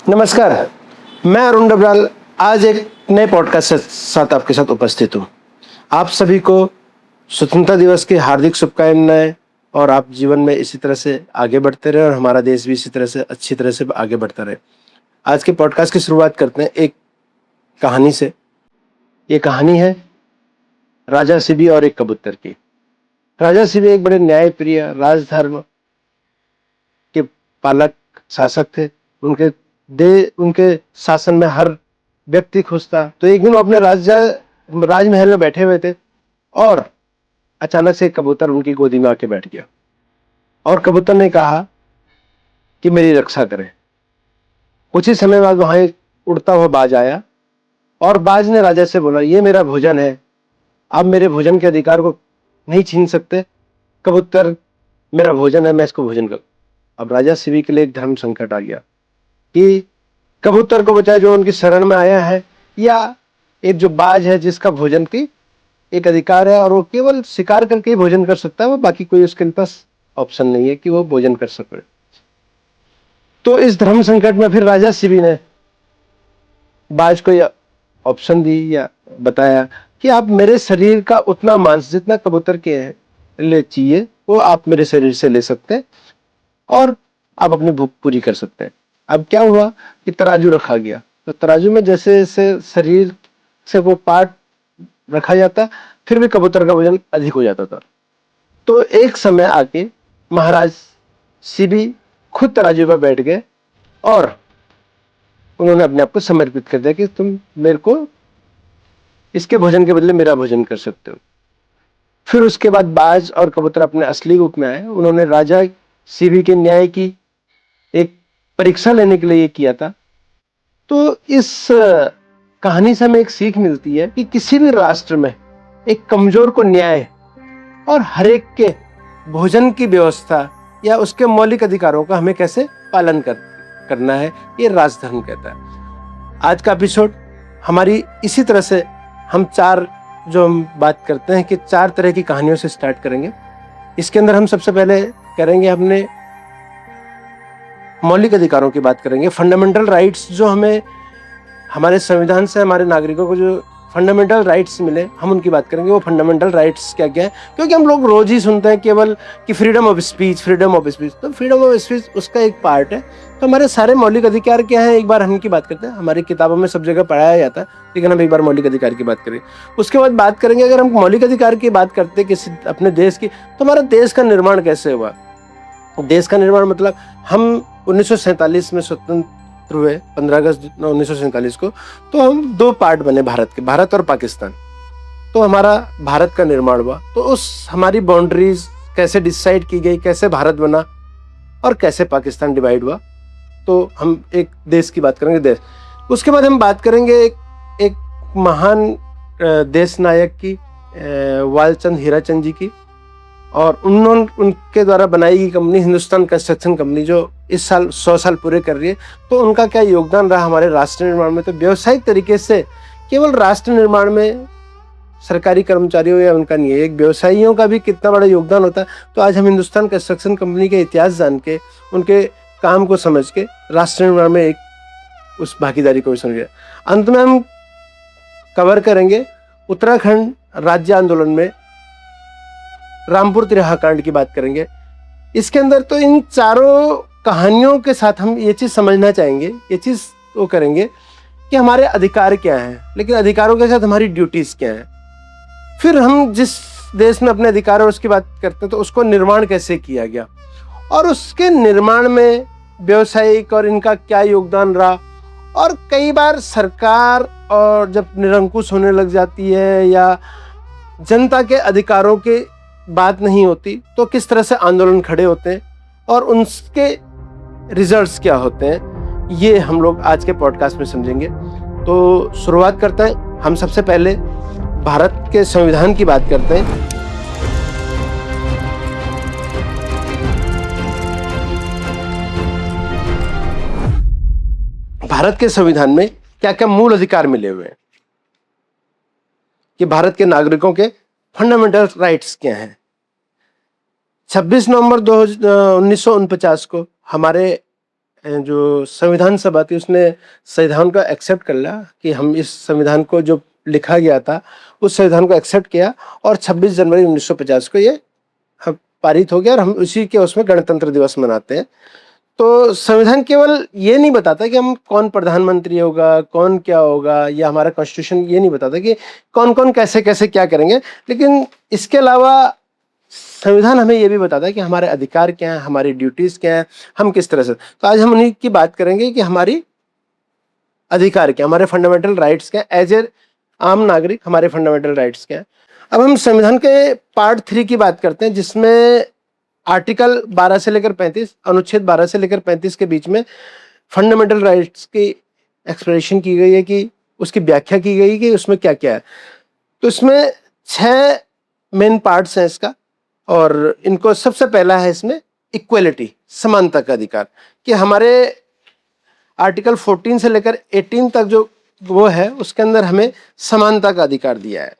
नमस्कार, मैं अरुण डबराल आज एक नए पॉडकास्ट के साथ आपके साथ उपस्थित हूँ। आप सभी को स्वतंत्रता दिवस की हार्दिक शुभकामनाएं और आप जीवन में इसी तरह से आगे बढ़ते रहे और हमारा देश भी इसी तरह से अच्छी तरह से आगे बढ़ता रहे। आज के पॉडकास्ट की शुरुआत करते हैं एक कहानी से। ये कहानी है राजा शिबी और एक कबूतर की। राजा शिबी एक बड़े न्यायप्रिय राजधर्म के पालक शासक थे। उनके शासन में हर व्यक्ति खुश था। तो एक दिन वो अपने राजमहल में बैठे हुए थे और अचानक से एक कबूतर उनकी गोदी में आके बैठ गया और कबूतर ने कहा कि मेरी रक्षा करें। कुछ ही समय बाद वहां एक उड़ता हुआ बाज आया और बाज ने राजा से बोला, ये मेरा भोजन है, आप मेरे भोजन के अधिकार को नहीं छीन सकते। कबूतर मेरा भोजन है, मैं इसको भोजन करूं। अब राजा शिबी के लिए एक धर्म संकट आ गया कि कबूतर को बचाए जो उनकी शरण में आया है, या एक जो बाज है जिसका भोजन की एक अधिकार है और वो केवल शिकार करके ही भोजन कर सकता है, वो बाकी कोई उसके पास ऑप्शन नहीं है कि वो भोजन कर सके। तो इस धर्म संकट में फिर राजा शिबी ने बाज को यह ऑप्शन दी या बताया कि आप मेरे शरीर का उतना मांस जितना कबूतर के लिए चाहिए वो आप मेरे शरीर से ले सकते हैं और आप अपनी भूख पूरी कर सकते हैं। अब क्या हुआ कि तराजू रखा गया, तो तराजू में जैसे जैसे शरीर से वो पार्ट रखा जाता फिर भी कबूतर का वजन अधिक हो जाता था। तो एक समय आके महाराज शिबी खुद तराजू पर बैठ गए और उन्होंने अपने आप को समर्पित कर दिया कि तुम मेरे को इसके भोजन के बदले मेरा भोजन कर सकते हो। फिर उसके बाद बाज और कबूतर अपने असली रूप में आए। उन्होंने राजा शिबी के न्याय की एक परीक्षा लेने के लिए ये किया था। तो इस कहानी से हमें एक सीख मिलती है कि किसी भी राष्ट्र में एक कमजोर को न्याय और हर एक के भोजन की व्यवस्था या उसके मौलिक अधिकारों का हमें कैसे पालन करना है, ये राजधर्म कहता है। आज का एपिसोड हमारी इसी तरह से हम बात करते हैं कि 4 तरह की कहानियों से स्टार्ट करेंगे। इसके अंदर हम सबसे पहले करेंगे अपने मौलिक अधिकारों की बात करेंगे, फंडामेंटल राइट्स जो हमें हमारे संविधान से हमारे नागरिकों को जो फंडामेंटल राइट्स मिले, हम उनकी बात करेंगे। वो फंडामेंटल राइट्स क्या क्या है, क्योंकि हम लोग रोज ही सुनते हैं केवल कि फ्रीडम ऑफ स्पीच। तो फ्रीडम ऑफ स्पीच उसका एक पार्ट है। तो हमारे सारे मौलिक अधिकार क्या है, एक बार हम इनकी बात करते हैं। हमारी किताबों में सब जगह पढ़ाया जाता है, लेकिन हम एक बार मौलिक अधिकार की बात करें। उसके बाद बात करेंगे, अगर हम मौलिक अधिकार की बात करते हैं किसी अपने देश की, तो हमारा देश का निर्माण कैसे हुआ। देश का निर्माण मतलब हम 1947 में स्वतंत्र हुए, 15 अगस्त 1947 को। तो हम 2 पार्ट बने भारत के, भारत और पाकिस्तान। तो हमारा भारत का निर्माण हुआ। तो उस हमारी बाउंड्रीज कैसे डिसाइड की गई, कैसे भारत बना और कैसे पाकिस्तान डिवाइड हुआ। तो हम एक देश की बात करेंगे, देश। उसके बाद हम बात करेंगे एक महान देश नायक की, वालचंद हीराचंद जी की, और उनके द्वारा बनाई गई कंपनी हिंदुस्तान कंस्ट्रक्शन कंपनी जो इस साल 100 साल पूरे कर रही है। तो उनका क्या योगदान रहा हमारे राष्ट्र निर्माण में। तो व्यावसायिक तरीके से केवल राष्ट्र निर्माण में सरकारी कर्मचारियों या उनका नहीं है, एक व्यवसायियों का भी कितना बड़ा योगदान होता है। तो आज हम हिंदुस्तान कंस्ट्रक्शन कंपनी के इतिहास जान के, उनके काम को समझ के राष्ट्र निर्माण में एक उस भागीदारी को भी समझ गए। अंत में हम कवर करेंगे उत्तराखंड राज्य आंदोलन में रामपुर तिराहा कांड की बात करेंगे। इसके अंदर तो इन चारों कहानियों के साथ हम ये चीज समझना चाहेंगे, ये चीज वो करेंगे कि हमारे अधिकार क्या हैं, लेकिन अधिकारों के साथ हमारी ड्यूटीज क्या हैं। फिर हम जिस देश में अपने अधिकार और उसकी बात करते हैं, तो उसको निर्माण कैसे किया गया और उसके निर्माण में व्यवसायिक और इनका क्या योगदान रहा। और कई बार सरकार और जब निरंकुश होने लग जाती है या जनता के अधिकारों के बात नहीं होती, तो किस तरह से आंदोलन खड़े होते हैं और उनके रिजल्ट्स क्या होते हैं, ये हम लोग आज के पॉडकास्ट में समझेंगे। तो शुरुआत करते हैं। हम सबसे पहले भारत के संविधान की बात करते हैं। भारत के संविधान में क्या क्या मूल अधिकार मिले हुए हैं, कि भारत के नागरिकों के फंडामेंटल राइट्स क्या हैं। 26 नवंबर 1949 को हमारे जो संविधान सभा थी उसने संविधान को एक्सेप्ट कर लिया कि हम इस संविधान को जो लिखा गया था उस संविधान को एक्सेप्ट किया और 26 जनवरी 1950 को ये पारित हो गया और हम उसी के उसमें गणतंत्र दिवस मनाते हैं। तो संविधान केवल ये नहीं बताता कि हम कौन प्रधानमंत्री होगा, कौन क्या होगा, या हमारा कॉन्स्टिट्यूशन ये नहीं बताता कि कौन कौन कैसे कैसे क्या करेंगे, लेकिन इसके अलावा संविधान हमें ये भी बताता है कि हमारे अधिकार क्या हैं, हमारी ड्यूटीज क्या हैं, हम किस तरह से। तो आज हम उन्हीं की बात करेंगे कि हमारी अधिकार क्या, हमारे फंडामेंटल राइट्स क्या, एज ए आम नागरिक हमारे फंडामेंटल राइट्स क्या है। अब हम संविधान के पार्ट 3 की बात करते हैं, जिसमें आर्टिकल 12 से लेकर 35, अनुच्छेद 12 से लेकर 35 के बीच में फंडामेंटल राइट्स की एक्सप्लेनेशन की गई है, कि उसकी व्याख्या की गई कि उसमें क्या क्या है। तो इसमें 6 मेन पार्ट्स हैं इसका, और इनको सबसे पहला है इसमें इक्वलिटी, समानता का अधिकार, कि हमारे आर्टिकल 14 से लेकर 18 तक जो वो है उसके अंदर हमें समानता का अधिकार दिया है।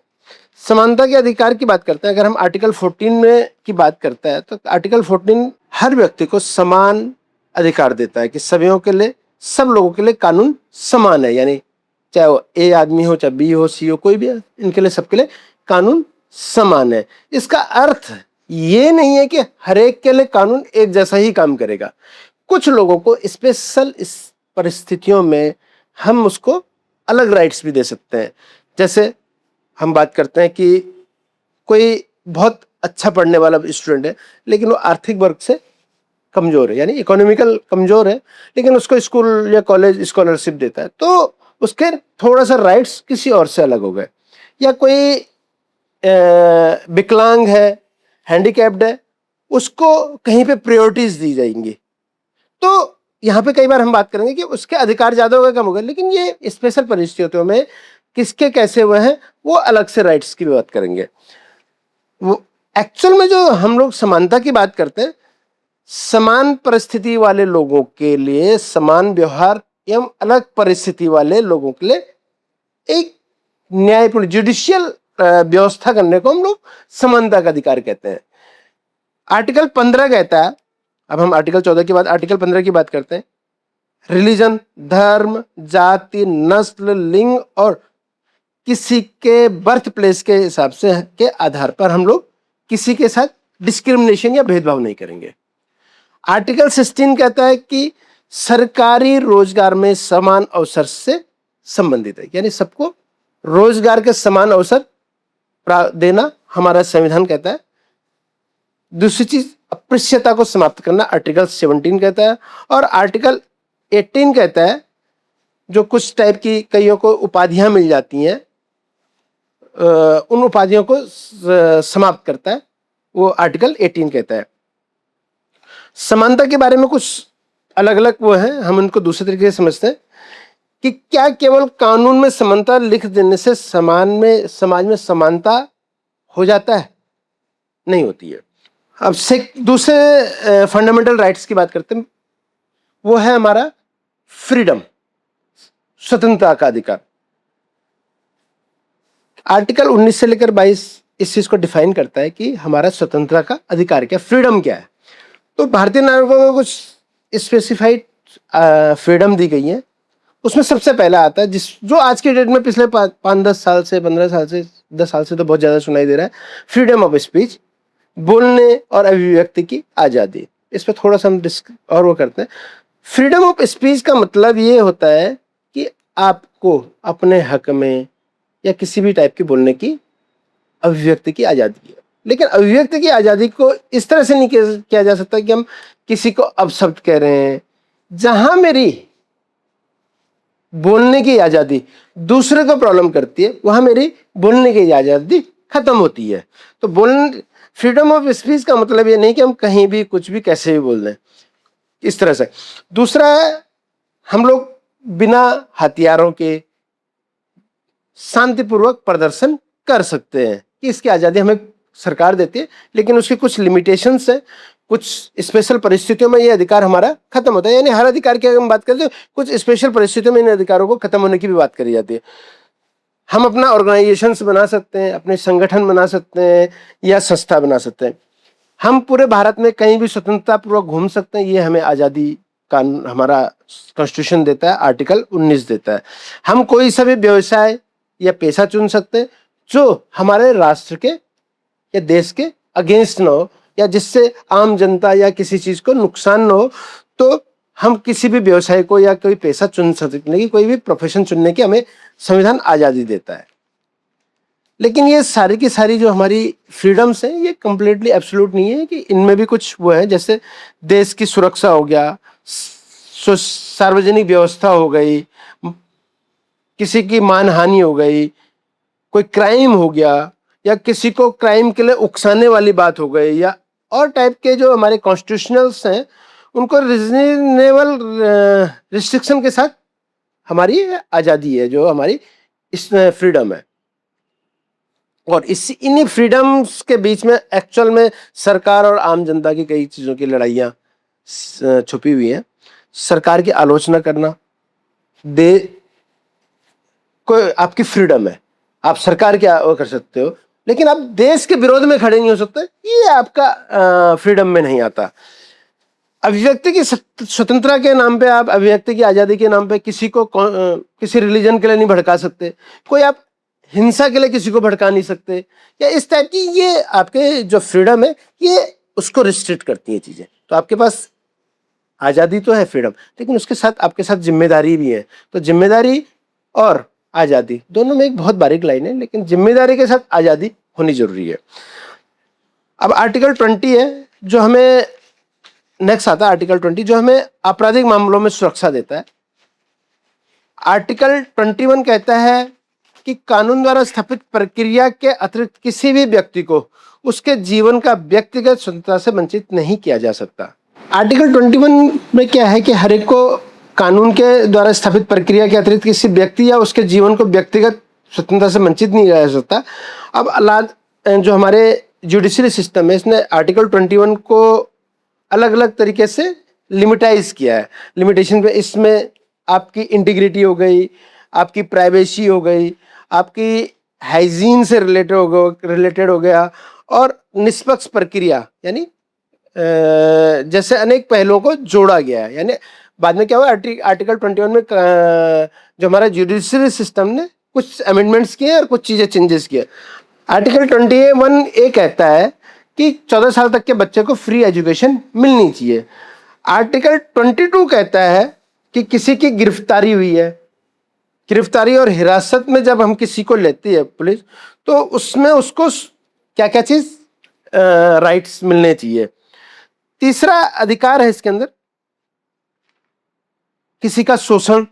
समानता के अधिकार की बात करते हैं, अगर हम आर्टिकल 14 में की बात करते हैं तो आर्टिकल 14 हर व्यक्ति को समान अधिकार देता है कि सभी के लिए, सब लोगों के लिए कानून समान है, यानी चाहे वो ए आदमी हो, चाहे बी हो, सी हो, कोई भी है, इनके लिए सबके लिए कानून समान है। इसका अर्थ ये नहीं है कि हर एक के लिए कानून एक जैसा ही काम करेगा। कुछ लोगों को स्पेशल इस परिस्थितियों में हम उसको अलग राइट्स भी दे सकते हैं। जैसे हम बात करते हैं कि कोई बहुत अच्छा पढ़ने वाला स्टूडेंट है लेकिन वो आर्थिक वर्ग से कमजोर है, यानी इकोनॉमिकल कमजोर है, लेकिन उसको स्कूल या कॉलेज स्कॉलरशिप देता है, तो उसके थोड़ा सा राइट्स किसी और से अलग हो गए। या कोई विकलांग है, हैंडीकैप्ड है, उसको कहीं पे प्रायोरिटीज दी जाएंगी। तो यहाँ पे कई बार हम बात करेंगे कि उसके अधिकार ज्यादा हो गए, कम हो गए, लेकिन ये स्पेशल परिस्थितियों में किसके कैसे हुए हैं वो अलग से राइट्स की बात करेंगे। वो एक्चुअल में जो हम लोग समानता की बात करते हैं, समान परिस्थिति वाले लोगों के लिए समान व्यवहार एवं अलग परिस्थिति वाले लोगों के लिए एक न्यायपूर्ण जुडिशियल व्यवस्था करने को हम लोग समानता का अधिकार कहते हैं। आर्टिकल 15 कहता है, अब हम आर्टिकल 14 के बाद आर्टिकल 15 की बात करते हैं, रिलीजन, धर्म, जाति, नस्ल, लिंग और किसी के बर्थ प्लेस के हिसाब से के आधार पर हम लोग किसी के साथ डिस्क्रिमिनेशन या भेदभाव नहीं करेंगे। आर्टिकल 16 कहता है कि सरकारी रोजगार में समान अवसर से संबंधित है, यानी सबको रोजगार के समान अवसर देना हमारा संविधान कहता है। दूसरी चीज, अस्पृश्यता को समाप्त करना आर्टिकल 17 कहता है। और आर्टिकल 18 कहता है, जो कुछ टाइप की कईयों को उपाधियां मिल जाती हैं, उन उपाधियों को समाप्त करता है, वो आर्टिकल 18 कहता है। समानता के बारे में कुछ अलग अलग वो है, हम उनको दूसरे तरीके से समझते हैं कि क्या केवल कानून में समानता लिख देने से समाज में समानता हो जाता है? नहीं होती है। अब से दूसरे फंडामेंटल राइट्स की बात करते हैं, वो है हमारा फ्रीडम, स्वतंत्रता का अधिकार। आर्टिकल 19 से लेकर 22 इस चीज को डिफाइन करता है कि हमारा स्वतंत्रता का अधिकार क्या, फ्रीडम क्या है। तो भारतीय नागरिकों को कुछ स्पेसिफाइड फ्रीडम दी गई है। उसमें सबसे पहला आता है जो आज के डेट में पिछले 5-10 साल से, 15 साल से, 10 साल से तो बहुत ज्यादा सुनाई दे रहा है, फ्रीडम ऑफ स्पीच, बोलने और अभिव्यक्ति की आजादी। इस पर थोड़ा सा हम और वो करते हैं। फ्रीडम ऑफ स्पीच का मतलब ये होता है कि आपको अपने हक में या किसी भी टाइप की बोलने की, अभिव्यक्ति की आजादी है। लेकिन अभिव्यक्ति की आजादी को इस तरह से नहीं किया जा सकता कि हम किसी को अपशब्द कह रहे हैं। जहां मेरी बोलने की आजादी दूसरे को प्रॉब्लम करती है, वहां मेरी बोलने की आजादी खत्म होती है। तो फ्रीडम ऑफ स्पीच का मतलब ये नहीं कि हम कहीं भी कुछ भी कैसे भी बोल दें, इस तरह से। दूसरा है, हम लोग बिना हथियारों के शांतिपूर्वक प्रदर्शन कर सकते हैं, कि इसकी आजादी हमें सरकार देती है, लेकिन उसके कुछ लिमिटेशंस है, कुछ स्पेशल परिस्थितियों में ये अधिकार हमारा खत्म होता है। यानी हर अधिकार की अगर हम बात करें तो कुछ स्पेशल परिस्थितियों में इन अधिकारों को खत्म होने की भी बात करी जाती है। हम अपना ऑर्गेनाइजेशंस बना सकते हैं, अपने संगठन बना सकते हैं या संस्था बना सकते हैं। हम पूरे भारत में कहीं भी स्वतंत्रता पूर्वक घूम सकते हैं, ये हमें आजादी कानून हमारा कॉन्स्टिट्यूशन देता है, आर्टिकल 19 देता है। हम कोई सा भी व्यवसाय या पेशा चुन सकते हैं जो हमारे राष्ट्र के या देश के अगेंस्ट ना हो, या जिससे आम जनता या किसी चीज को नुकसान ना हो। तो हम किसी भी व्यवसाय को या कोई पेशा चुन सकने की, कोई भी प्रोफेशन चुनने की हमें संविधान आजादी देता है। लेकिन ये सारी की सारी जो हमारी फ्रीडम्स हैं ये कंप्लीटली एब्सोल्यूट नहीं है, कि इनमें भी कुछ वो है, जैसे देश की सुरक्षा हो गया, सार्वजनिक व्यवस्था हो गई, किसी की मानहानि हो गई, कोई क्राइम हो गया, या किसी को क्राइम के लिए उकसाने वाली बात हो गई, या और टाइप के जो हमारे कॉन्स्टिट्यूशनल्स हैं उनको रीजनेबल रिस्ट्रिक्शन के साथ हमारी आज़ादी है, जो हमारी इस फ्रीडम है। और इस इन्हीं फ्रीडम्स के बीच में एक्चुअल में सरकार और आम जनता की कई चीज़ों की लड़ाइयाँ छुपी हुई हैं। सरकार की आलोचना करना दे कोई आपकी फ्रीडम है, आप सरकार क्या वो कर सकते हो, लेकिन आप देश के विरोध में खड़े नहीं हो सकते, ये आपका फ्रीडम में नहीं आता। अभिव्यक्ति की स्वतंत्रता के नाम पे, आप अभिव्यक्ति की आज़ादी के नाम पे किसी को किसी रिलीजन के लिए नहीं भड़का सकते, कोई आप हिंसा के लिए किसी को भड़का नहीं सकते, या इस टाइप की ये आपके जो फ्रीडम है ये उसको रिस्ट्रिक्ट करती है चीज़ें। तो आपके पास आज़ादी तो है, फ्रीडम, लेकिन उसके साथ आपके साथ जिम्मेदारी भी है। तो जिम्मेदारी और आज़ादी दोनों में एक बहुत बारीक लाइन है, लेकिन जिम्मेदारी के साथ आज़ादी होनी जरूरी है। अब आर्टिकल 20 है जो हमें नेक्स्ट आता है, आर्टिकल 20 जो हमें आपराधिक मामलों में सुरक्षा देता है। आर्टिकल 21 कहता है कि कानून द्वारा स्थापित प्रक्रिया के अतिरिक्त किसी भी व्यक्ति को उसके जीवन का व्यक्तिगत स्वतंत्रता से वंचित नहीं किया जा सकता। आर्टिकल 21 में क्या है कि हर एक को कानून के द्वारा स्थापित प्रक्रिया के अतिरिक्त किसी व्यक्ति या उसके जीवन को व्यक्तिगत स्वतंत्रता से वंचित नहीं किया जा सकता। अब जो हमारे जुडिशरी सिस्टम है इसने आर्टिकल 21 को अलग अलग तरीके से लिमिटाइज किया है। लिमिटेशन पे इसमें आपकी इंटीग्रिटी हो गई, आपकी प्राइवेसी हो गई, आपकी हाइजीन से रिलेटेड हो गया, और निष्पक्ष प्रक्रिया यानी जैसे अनेक पहलुओं को जोड़ा गया है। यानी बाद में क्या हुआ, आर्टिकल 21 में जो हमारा जुडिशरी सिस्टम ने कुछ अमेंडमेंट्स किए और कुछ चीज़ें चेंजेस किए। आर्टिकल 21 ए कहता है कि 14 साल तक के बच्चे को फ्री एजुकेशन मिलनी चाहिए। आर्टिकल 22 कहता है कि किसी की गिरफ्तारी हुई है, गिरफ्तारी और हिरासत में जब हम किसी को लेती है पुलिस, तो उसमें उसको क्या क्या चीज़ राइट्स मिलने चाहिए। तीसरा अधिकार है इसके अंदर किसी का शोषण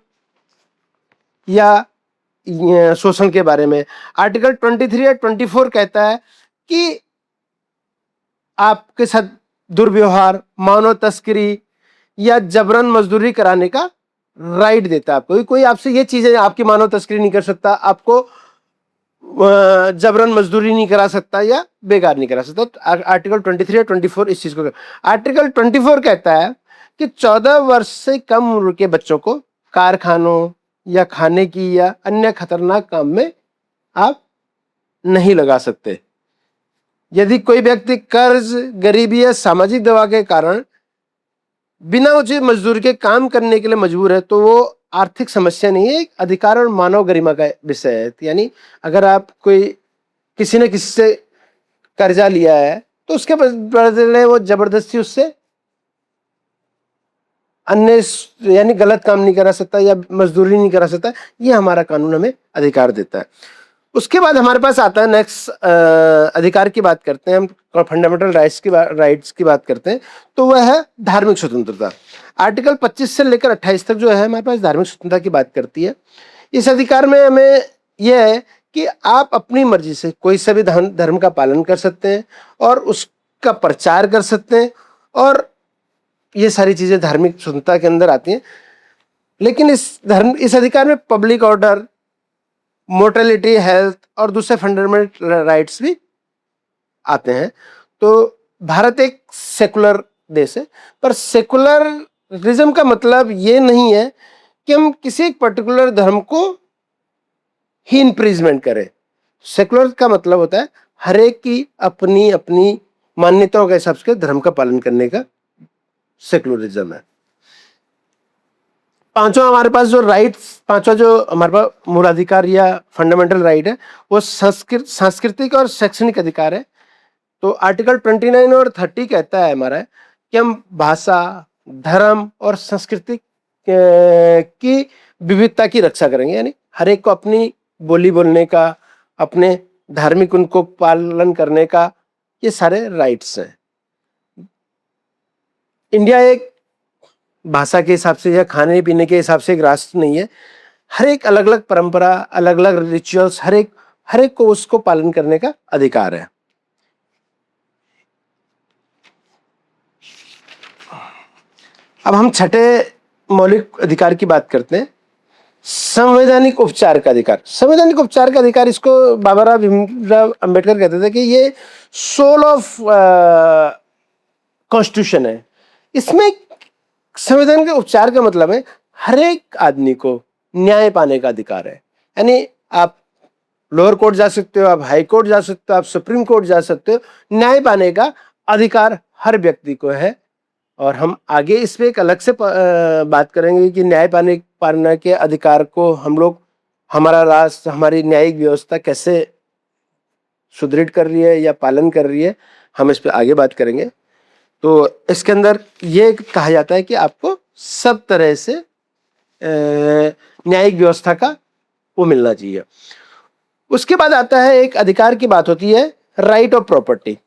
या शोषण के बारे में। आर्टिकल 23 या 24 कहता है कि आपके साथ दुर्व्यवहार, मानव तस्करी या जबरन मजदूरी कराने का राइट देता है आपको। कोई आपसे ये चीजें, आपकी मानव तस्करी नहीं कर सकता, आपको जबरन मजदूरी नहीं करा सकता या बेकार नहीं करा सकता। आर्टिकल 23 या 24 इस चीज को। आर्टिकल 24 कहता है कि 14 वर्ष से कम उम्र के बच्चों को कारखानों या खाने की या अन्य खतरनाक काम में आप नहीं लगा सकते। यदि कोई व्यक्ति कर्ज, गरीबी या सामाजिक दबाव के कारण बिना उचित मजदूरी के काम करने के लिए मजबूर है तो वो आर्थिक समस्या नहीं है, एक अधिकार और मानव गरिमा का विषय है। यानी अगर आप किसी ने किसी से कर्जा लिया है तो उसके बदले वो जबरदस्ती उससे अन्य यानी गलत काम नहीं करा सकता या मजदूरी नहीं करा सकता, ये हमारा कानून हमें अधिकार देता है। उसके बाद हमारे पास आता है नेक्स्ट अधिकार की बात करते हैं हम, फंडामेंटल राइट्स की बात करते हैं, तो वह है धार्मिक स्वतंत्रता। आर्टिकल 25 से लेकर 28 तक जो है हमारे पास धार्मिक स्वतंत्रता की बात करती है। इस अधिकार में हमें यह है कि आप अपनी मर्जी से कोई सा भी धर्म का पालन कर सकते हैं और उसका प्रचार कर सकते हैं, और ये सारी चीजें धार्मिक स्वतंत्रता के अंदर आती हैं। लेकिन इस अधिकार में पब्लिक ऑर्डर, मोर्टेलिटी, हेल्थ और दूसरे फंडामेंटल राइट्स भी आते हैं। तो भारत एक सेकुलर देश है, पर सेकुलरिज्म का मतलब ये नहीं है कि हम किसी एक पर्टिकुलर धर्म को ही इम्प्रीजमेंट करें। सेकुलर का मतलब होता है हर एक की अपनी अपनी मान्यताओं के हिसाब से धर्म का पालन करने का सेकुलरिज्म है। पांचवा हमारे पास जो राइट्स, पांचवा जो हमारे पास मूलाधिकार या फंडामेंटल राइट है वो सांस्कृतिक और शैक्षणिक अधिकार है। तो आर्टिकल 29 और 30 कहता है हमारा कि हम भाषा, धर्म और संस्कृति की विविधता की रक्षा करेंगे, यानी हर एक को अपनी बोली बोलने का, अपने धार्मिक उनको पालन करने का, ये सारे राइट्स हैं। इंडिया एक भाषा के हिसाब से या खाने पीने के हिसाब से एक राष्ट्र नहीं है। हर एक अलग अलग परंपरा, अलग अलग रिचुअल्स, हर एक को उसको पालन करने का अधिकार है। अब हम छठे मौलिक अधिकार की बात करते हैं, संवैधानिक उपचार का अधिकार। संवैधानिक उपचार का अधिकार, इसको बाबा भीमराव अंबेडकर कहते थे कि ये सोल ऑफ कॉन्स्टिट्यूशन है। इसमें संवैधानिक उपचार का मतलब है हर एक आदमी को न्याय पाने का अधिकार है। यानी आप लोअर कोर्ट जा सकते हो, आप हाई कोर्ट जा सकते हो, आप सुप्रीम कोर्ट जा सकते हो, न्याय पाने का अधिकार हर व्यक्ति को है। और हम आगे इस पे एक अलग से बात करेंगे कि न्याय पाने के अधिकार को हम लोग, हमारा राष्ट्र, हमारी न्यायिक व्यवस्था कैसे सुदृढ़ कर रही है या पालन कर रही है, हम इस पे आगे बात करेंगे। तो इसके अंदर ये कहा जाता है कि आपको सब तरह से न्यायिक व्यवस्था का वो मिलना चाहिए। उसके बाद आता है एक अधिकार की बात होती है, right of property.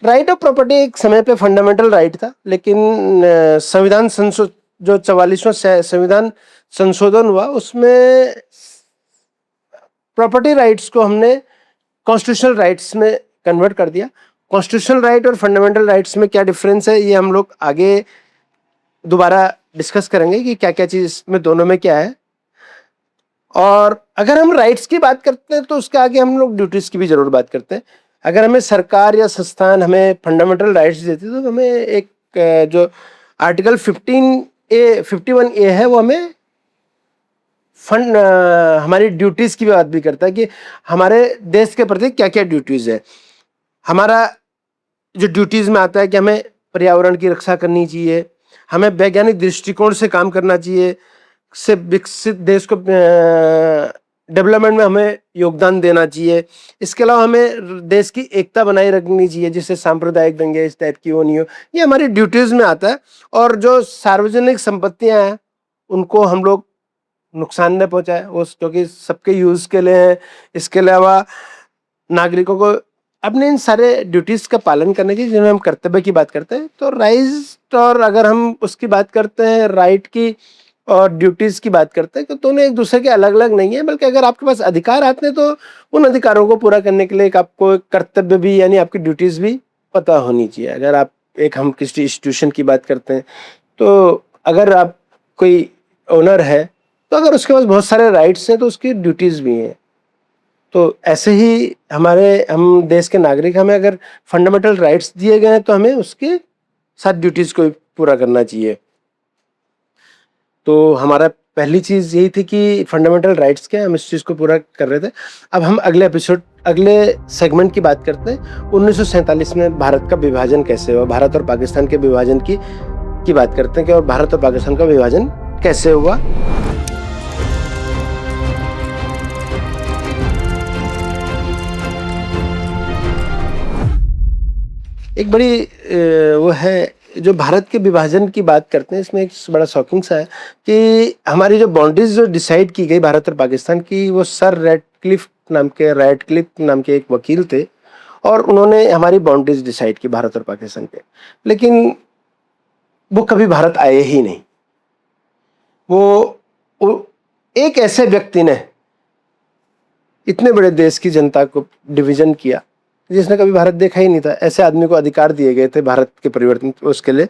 Right of property एक समय पे फंडामेंटल राइट था, लेकिन संविधान जो 44वां संविधान संशोधन हुआ उसमें प्रॉपर्टी राइट्स को हमने कॉन्स्टिट्यूशनल राइट्स में कन्वर्ट कर दिया। कॉन्स्टिट्यूशनल राइट और फंडामेंटल राइट्स में क्या डिफरेंस है, ये हम लोग आगे दोबारा डिस्कस करेंगे कि क्या क्या चीज इसमें दोनों में क्या है। और अगर हम राइट्स की बात करते हैं तो उसके आगे हम लोग ड्यूटीज की भी जरूर बात करते हैं। अगर हमें सरकार या संस्थान हमें फंडामेंटल राइट्स देती है तो हमें एक जो आर्टिकल 51A है वो हमें हमारी ड्यूटीज की बात भी करता है कि हमारे देश के प्रति क्या क्या ड्यूटीज है। हमारा जो ड्यूटीज में आता है कि हमें पर्यावरण की रक्षा करनी चाहिए, हमें वैज्ञानिक दृष्टिकोण से काम करना चाहिए, से विकसित देश को डेवलपमेंट में हमें योगदान देना चाहिए। इसके अलावा हमें देश की एकता बनाए रखनी चाहिए, जिससे सांप्रदायिक दंगे इस टाइप की वो नहीं हो, ये हमारी ड्यूटीज में आता है। और जो सार्वजनिक संपत्तियां हैं उनको हम लोग नुकसान न पहुंचाए, वो क्योंकि सबके यूज के लिए है। इसके अलावा नागरिकों को अपने इन सारे ड्यूटीज का पालन करने की, जिन्हें हम कर्तव्य की बात करते हैं। तो राइट, और अगर हम उसकी बात करते हैं राइट की और ड्यूटीज की बात करते हैं तो दोनों एक दूसरे के अलग अलग नहीं है, बल्कि अगर आपके पास अधिकार आते हैं तो उन अधिकारों को पूरा करने के लिए एक आपको कर्तव्य भी, यानी आपकी ड्यूटीज भी पता होनी चाहिए। अगर आप हम किसी इंस्टीट्यूशन की बात करते हैं तो अगर आप कोई ओनर है तो अगर उसके पास बहुत सारे राइट्स हैं तो उसकी ड्यूटीज भी हैं। तो ऐसे ही हम देश के नागरिक, हमें अगर फंडामेंटल राइट्स दिए गए हैं तो हमें उसके साथ ड्यूटीज को पूरा करना चाहिए। तो हमारा पहली चीज यही थी कि फंडामेंटल राइट्स क्या है, हम इस चीज को पूरा कर रहे थे। अब हम अगले सेगमेंट की बात करते हैं। 1947 में भारत का विभाजन कैसे हुआ, भारत और पाकिस्तान के विभाजन की बात करते हैं कि और भारत और पाकिस्तान का विभाजन कैसे हुआ। एक बड़ी वो है, जो भारत के विभाजन की बात करते हैं, इसमें एक बड़ा शॉकिंग सा है कि हमारी जो बाउंड्रीज जो डिसाइड की गई भारत और पाकिस्तान की, वो सर रैडक्लिफ नाम के एक वकील थे और उन्होंने हमारी बाउंड्रीज डिसाइड की भारत और पाकिस्तान के। लेकिन वो कभी भारत आए ही नहीं। वो एक ऐसे व्यक्ति ने इतने बड़े देश की जनता को डिवीजन किया जिसने कभी भारत देखा ही नहीं था। ऐसे आदमी को अधिकार दिए गए थे भारत के परिवर्तन उसके लिए।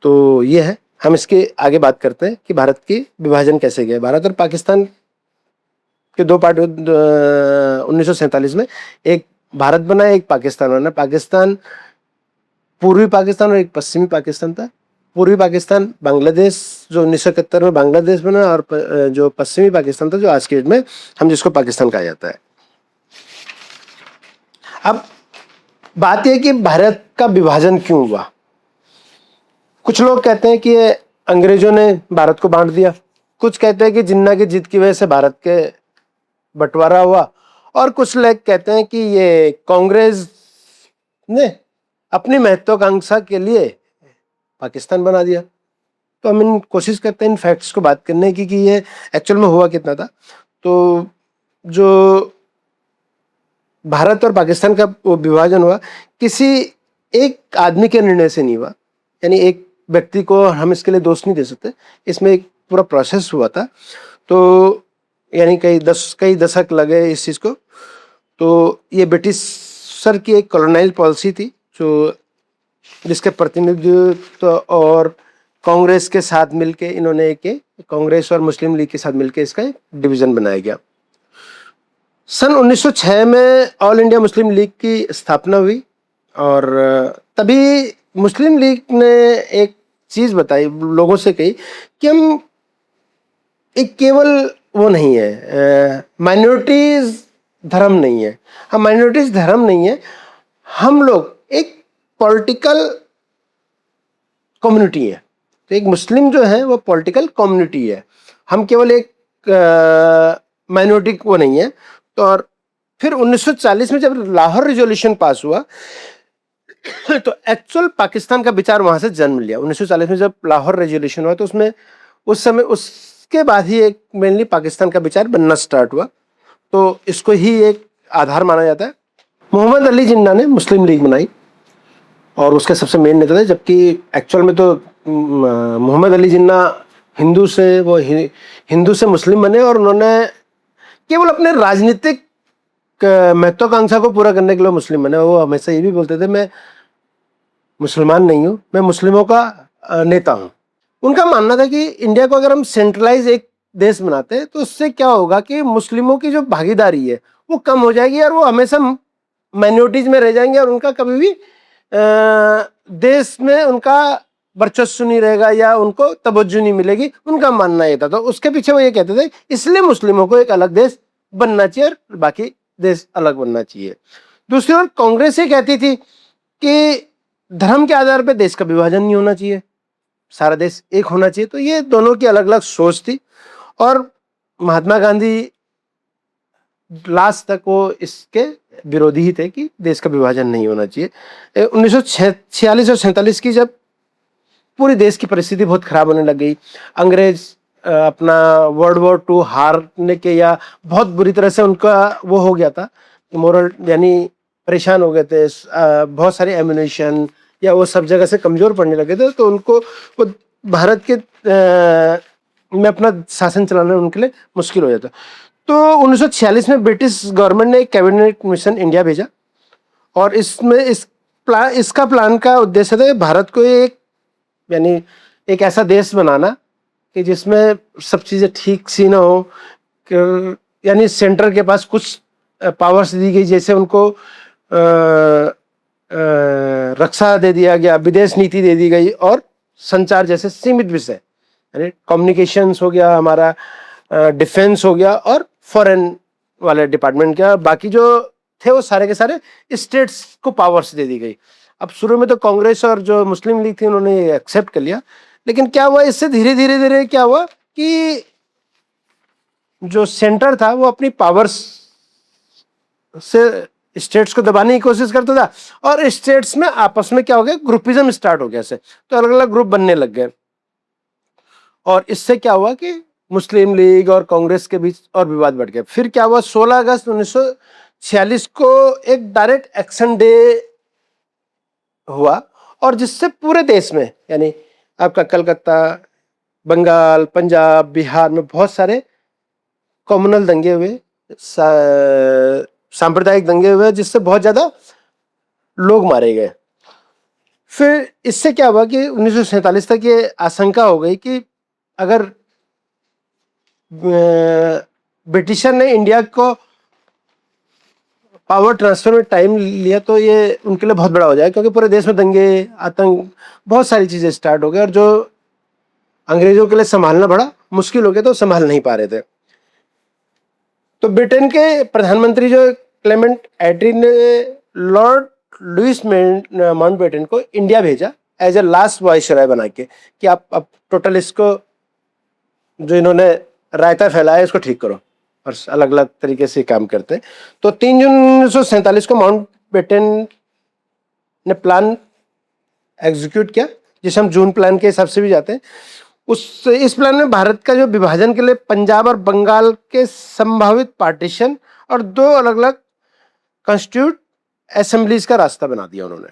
तो ये है, हम इसके आगे बात करते हैं कि भारत की विभाजन कैसे गया। भारत और पाकिस्तान के दो पार्ट 1947 में, एक भारत बना, एक पाकिस्तान बना। पाकिस्तान पूर्वी पाकिस्तान और एक पश्चिमी पाकिस्तान था। पूर्वी पाकिस्तान बांग्लादेश, जो 1971 में बांग्लादेश बना, और जो पश्चिमी पाकिस्तान था, जो आज के डेट में हम जिसको पाकिस्तान कहा जाता है। अब बात यह कि भारत का विभाजन क्यों हुआ। कुछ लोग कहते हैं कि अंग्रेजों ने भारत को बांट दिया, कुछ कहते हैं कि जिन्ना की जीत की वजह से भारत के बंटवारा हुआ, और कुछ लोग कहते हैं कि ये कांग्रेस ने अपनी महत्वाकांक्षा के लिए पाकिस्तान बना दिया। तो हम इन कोशिश करते हैं इन फैक्ट्स को बात करने की कि ये एक्चुअल में हुआ कितना था। तो जो भारत और पाकिस्तान का वो विभाजन हुआ, किसी एक आदमी के निर्णय से नहीं हुआ, यानी एक व्यक्ति को हम इसके लिए दोष नहीं दे सकते, इसमें एक पूरा प्रोसेस हुआ था। तो यानी कई दशक लगे इस चीज़ को। तो ये ब्रिटिशर की एक कॉलोनाइल पॉलिसी थी, जो जिसके प्रतिनिधित्व और कांग्रेस के साथ मिलके इन्होंने एक कांग्रेस और मुस्लिम लीग के साथ मिलके इसका एक डिवीजन बनाया गया। सन 1906 में ऑल इंडिया मुस्लिम लीग की स्थापना हुई, और तभी मुस्लिम लीग ने एक चीज़ बताई, लोगों से कही कि हम एक केवल वो नहीं है, माइनॉरिटीज धर्म नहीं है, हम माइनॉरिटीज धर्म नहीं है, हम लोग एक पॉलिटिकल कम्युनिटी है। तो एक मुस्लिम जो है वो पॉलिटिकल कम्युनिटी है, हम केवल एक माइनॉरिटी वो नहीं है। तो और फिर 1940 में जब लाहौर रिजोल्यूशन पास हुआ तो एक्चुअल पाकिस्तान का विचार वहां से जन्म लिया। 1940 में जब लाहौर रेजोल्यूशन हुआ तो उसमें उस समय उसके बाद ही एक मेनली पाकिस्तान का विचार बनना स्टार्ट हुआ। तो इसको ही एक आधार माना जाता है। मोहम्मद अली जिन्ना ने मुस्लिम लीग बनाई और उसके सबसे मेन नेता थे, जबकि एक्चुअल में तो मोहम्मद अली जिन्ना हिंदू से मुस्लिम बने, और उन्होंने केवल अपने राजनीतिक महत्वाकांक्षा को पूरा करने के लिए मुस्लिम बने। वो हमेशा ये भी बोलते थे, मैं मुसलमान नहीं हूँ, मैं मुस्लिमों का नेता हूँ। उनका मानना था कि इंडिया को अगर हम सेंट्रलाइज एक देश बनाते हैं तो उससे क्या होगा कि मुस्लिमों की जो भागीदारी है वो कम हो जाएगी, और वो हमेशा माइनॉरिटीज में रह जाएंगे, और उनका कभी भी देश में उनका वर्चस्व नहीं रहेगा या उनको तवज्जो नहीं मिलेगी। उनका मानना ये था। तो उसके पीछे वो ये कहते थे इसलिए मुस्लिमों को एक अलग देश बनना चाहिए और बाकी देश अलग बनना चाहिए। दूसरी ओर कांग्रेस ये कहती थी कि धर्म के आधार पर देश का विभाजन नहीं होना चाहिए, सारा देश एक होना चाहिए। तो ये दोनों की अलग अलग सोच थी, और महात्मा गांधी लास्ट तक वो इसके विरोधी ही थे कि देश का विभाजन नहीं होना चाहिए। 1946 और 47 की जब पूरी देश की परिस्थिति बहुत खराब होने लग गई, अंग्रेज अपना वर्ल्ड वॉर 2 हारने के या बहुत बुरी तरह से उनका वो हो गया था, मोरल यानी परेशान हो गए थे, बहुत सारी एम्युनिशन या वो सब जगह से कमजोर पड़ने लगे थे। तो उनको वो भारत के में अपना शासन चलाना उनके लिए मुश्किल हो जाता। तो 1946 में ब्रिटिश गवर्नमेंट ने एक कैबिनेट मिशन इंडिया भेजा, और इसका प्लान का उद्देश्य था भारत को एक यानी एक ऐसा देश बनाना कि जिसमें सब चीज़ें ठीक सी ना हो, यानी सेंटर के पास कुछ पावर्स दी गई, जैसे उनको रक्षा दे दिया गया, विदेश नीति दे दी गई, और संचार जैसे सीमित विषय यानी कम्युनिकेशंस हो गया, हमारा डिफेंस हो गया, और फॉरेन वाले डिपार्टमेंट का बाकी जो थे वो सारे के सारे स्टेट्स को पावर्स दे दी गई। अब शुरू में तो कांग्रेस और जो मुस्लिम लीग थी उन्होंने एक्सेप्ट कर लिया, लेकिन क्या हुआ इससे धीरे धीरे क्या हुआ कि जो सेंटर था वो अपनी पावर्स से स्टेट्स को दबाने की कोशिश करता था, और स्टेट्स में आपस में क्या हो गया, ग्रुपिज्म स्टार्ट हो गया से, तो अलग अलग ग्रुप बनने लग गए। और इससे क्या हुआ कि मुस्लिम लीग और कांग्रेस के बीच और विवाद बढ़ गया। फिर क्या हुआ, 16 अगस्त 1946 को एक डायरेक्ट एक्शन डे हुआ, और जिससे पूरे देश में यानी आपका कलकत्ता, बंगाल, पंजाब, बिहार में बहुत सारे कम्युनल दंगे हुए, सांप्रदायिक दंगे हुए, जिससे बहुत ज्यादा लोग मारे गए। फिर इससे क्या हुआ कि 1947 तक ये आशंका हो गई कि अगर ब्रिटिशर ने इंडिया को पावर ट्रांसफर में टाइम लिया तो ये उनके लिए बहुत बड़ा हो जाए, क्योंकि पूरे देश में दंगे, आतंक, बहुत सारी चीजें स्टार्ट हो गई, और जो अंग्रेजों के लिए संभालना बड़ा मुश्किल हो गया, तो संभाल नहीं पा रहे थे। तो ब्रिटेन के प्रधानमंत्री जो क्लेमेंट एटली ने लॉर्ड लुइस माउंटबेटन को इंडिया भेजा एज ए लास्ट वाइसरॉय बना के कि आप अब टोटल इसको जो इन्होंने रायता फैलाया इसको ठीक करो, और अलग अलग तरीके से काम करते हैं। तो 3 जून 1947 को माउंट बेटन ने प्लान एग्जीक्यूट किया, जिसे हम जून प्लान के हिसाब से भी जाते हैं। इस प्लान में भारत का जो विभाजन के लिए पंजाब और बंगाल के संभावित पार्टीशन और 2 अलग अलग कॉन्स्टिट्यूट असेंबलीज का रास्ता बना दिया उन्होंने।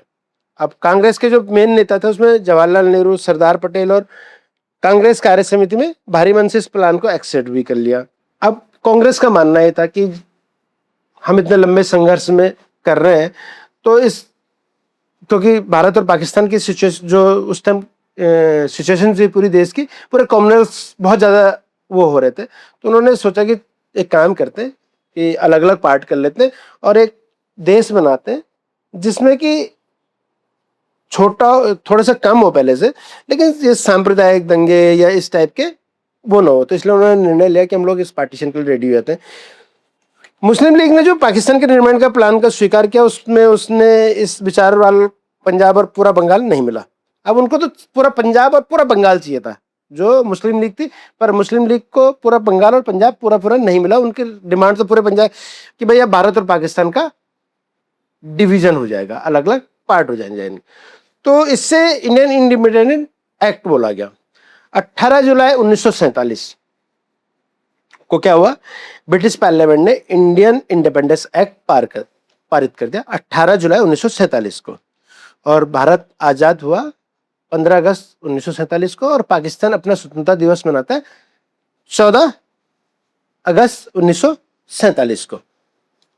अब कांग्रेस के जो मेन नेता थे उसमें जवाहरलाल नेहरू, सरदार पटेल और कांग्रेस कार्य समिति में भारी मन से इस प्लान को एक्सेप्ट भी कर लिया। अब कांग्रेस का मानना ये था कि हम इतने लंबे संघर्ष में कर रहे हैं, तो इस क्योंकि भारत और पाकिस्तान की सिचुएशन जो उस टाइम सिचुएशन थी पूरी देश की, पूरे कॉमनवेल्थ बहुत ज़्यादा वो हो रहे थे, तो उन्होंने सोचा कि एक काम करते हैं कि अलग अलग पार्ट कर लेते हैं और एक देश बनाते हैं जिसमें कि छोटा थोड़ा सा कम हो पहले से, लेकिन ये सांप्रदायिक दंगे या इस टाइप के वो ना हो। तो इसलिए उन्होंने निर्णय लिया कि हम लोग इस पार्टीशन के लिए रेडी हो जाते हैं। मुस्लिम लीग ने जो पाकिस्तान के निर्माण का प्लान का स्वीकार किया, उसमें उसने इस विचार वाला पंजाब और पूरा बंगाल नहीं मिला। अब उनको तो पूरा पंजाब और पूरा बंगाल चाहिए था जो मुस्लिम लीग थी, पर मुस्लिम लीग को पूरा बंगाल और पंजाब पूरा पूरा नहीं मिला। उनकी डिमांड तो पूरे पंजाब कि भैया भारत और पाकिस्तान का डिवीजन हो जाएगा, अलग अलग पार्ट हो जाएंगे। तो इससे इंडियन इंडिपेंडेंस एक्ट बोला गया। 18 जुलाई 1947 को क्या हुआ, ब्रिटिश पार्लियामेंट ने इंडियन इंडिपेंडेंस एक्ट पारित कर दिया 18 जुलाई 1947 को, और भारत आजाद हुआ 15 अगस्त 1947 को, और पाकिस्तान अपना स्वतंत्रता दिवस मनाता है 14 अगस्त 1947 को।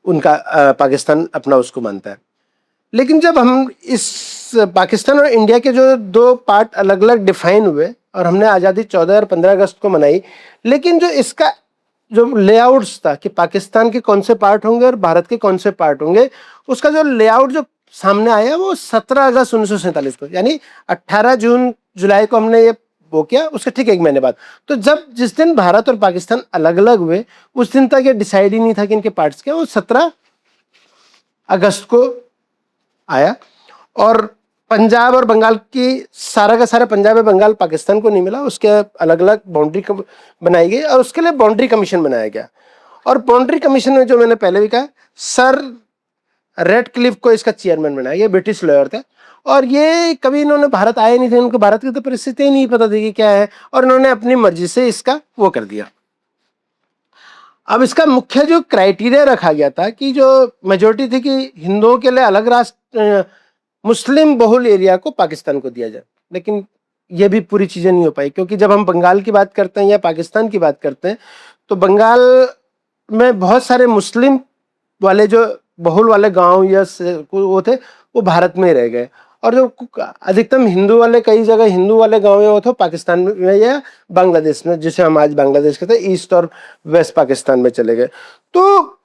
उनका पाकिस्तान अपना उसको मानता है। लेकिन जब हम इस पाकिस्तान और इंडिया के जो 2 पार्ट अलग अलग डिफाइन हुए और हमने आज़ादी 14 और 15 अगस्त को मनाई, लेकिन जो इसका जो लेआउट्स था कि पाकिस्तान के कौन से पार्ट होंगे और भारत के कौन से पार्ट होंगे, उसका जो लेआउट जो सामने आया वो 17 अगस्त 1947 को, यानी 18 जून जुलाई को हमने ये वो किया, उसके ठीक 1 महीने बाद। तो जब जिस दिन भारत और पाकिस्तान अलग अलग हुए उस दिन तक ये डिसाइड ही नहीं था कि इनके पार्ट्स क्या, वो 17 अगस्त को आया। और पंजाब और बंगाल की सारा का सारा पंजाब और बंगाल पाकिस्तान को नहीं मिला, उसके अलग अलग बाउंड्री बनाई गई और उसके लिए बाउंड्री कमीशन बनाया गया। और बाउंड्री कमीशन में जो मैंने पहले भी कहा, सर रेडक्लिफ को इसका चेयरमैन बनाया, ये ब्रिटिश लॉयर थे और ये कभी इन्होंने भारत आए नहीं थे, उनको भारत की तो परिस्थिति ही नहीं पता थी कि क्या है, और इन्होंने अपनी मर्जी से इसका वो कर दिया। अब इसका मुख्य जो क्राइटेरिया रखा गया था कि जो मेजोरिटी थी कि हिंदुओं के लिए अलग राष्ट्र, मुस्लिम बहुल एरिया को पाकिस्तान को दिया जाए, लेकिन ये भी पूरी चीज़ें नहीं हो पाई, क्योंकि जब हम बंगाल की बात करते हैं या पाकिस्तान की बात करते हैं तो बंगाल में बहुत सारे मुस्लिम वाले जो बहुल वाले गांव या वो थे वो भारत में रह गए, और जो अधिकतम हिंदू वाले कई जगह हिंदू वाले गांव है वो तो पाकिस्तान में या बांग्लादेश में, जिसे हम आज बांग्लादेश कहते हैं, ईस्ट और वेस्ट पाकिस्तान में चले गए। तो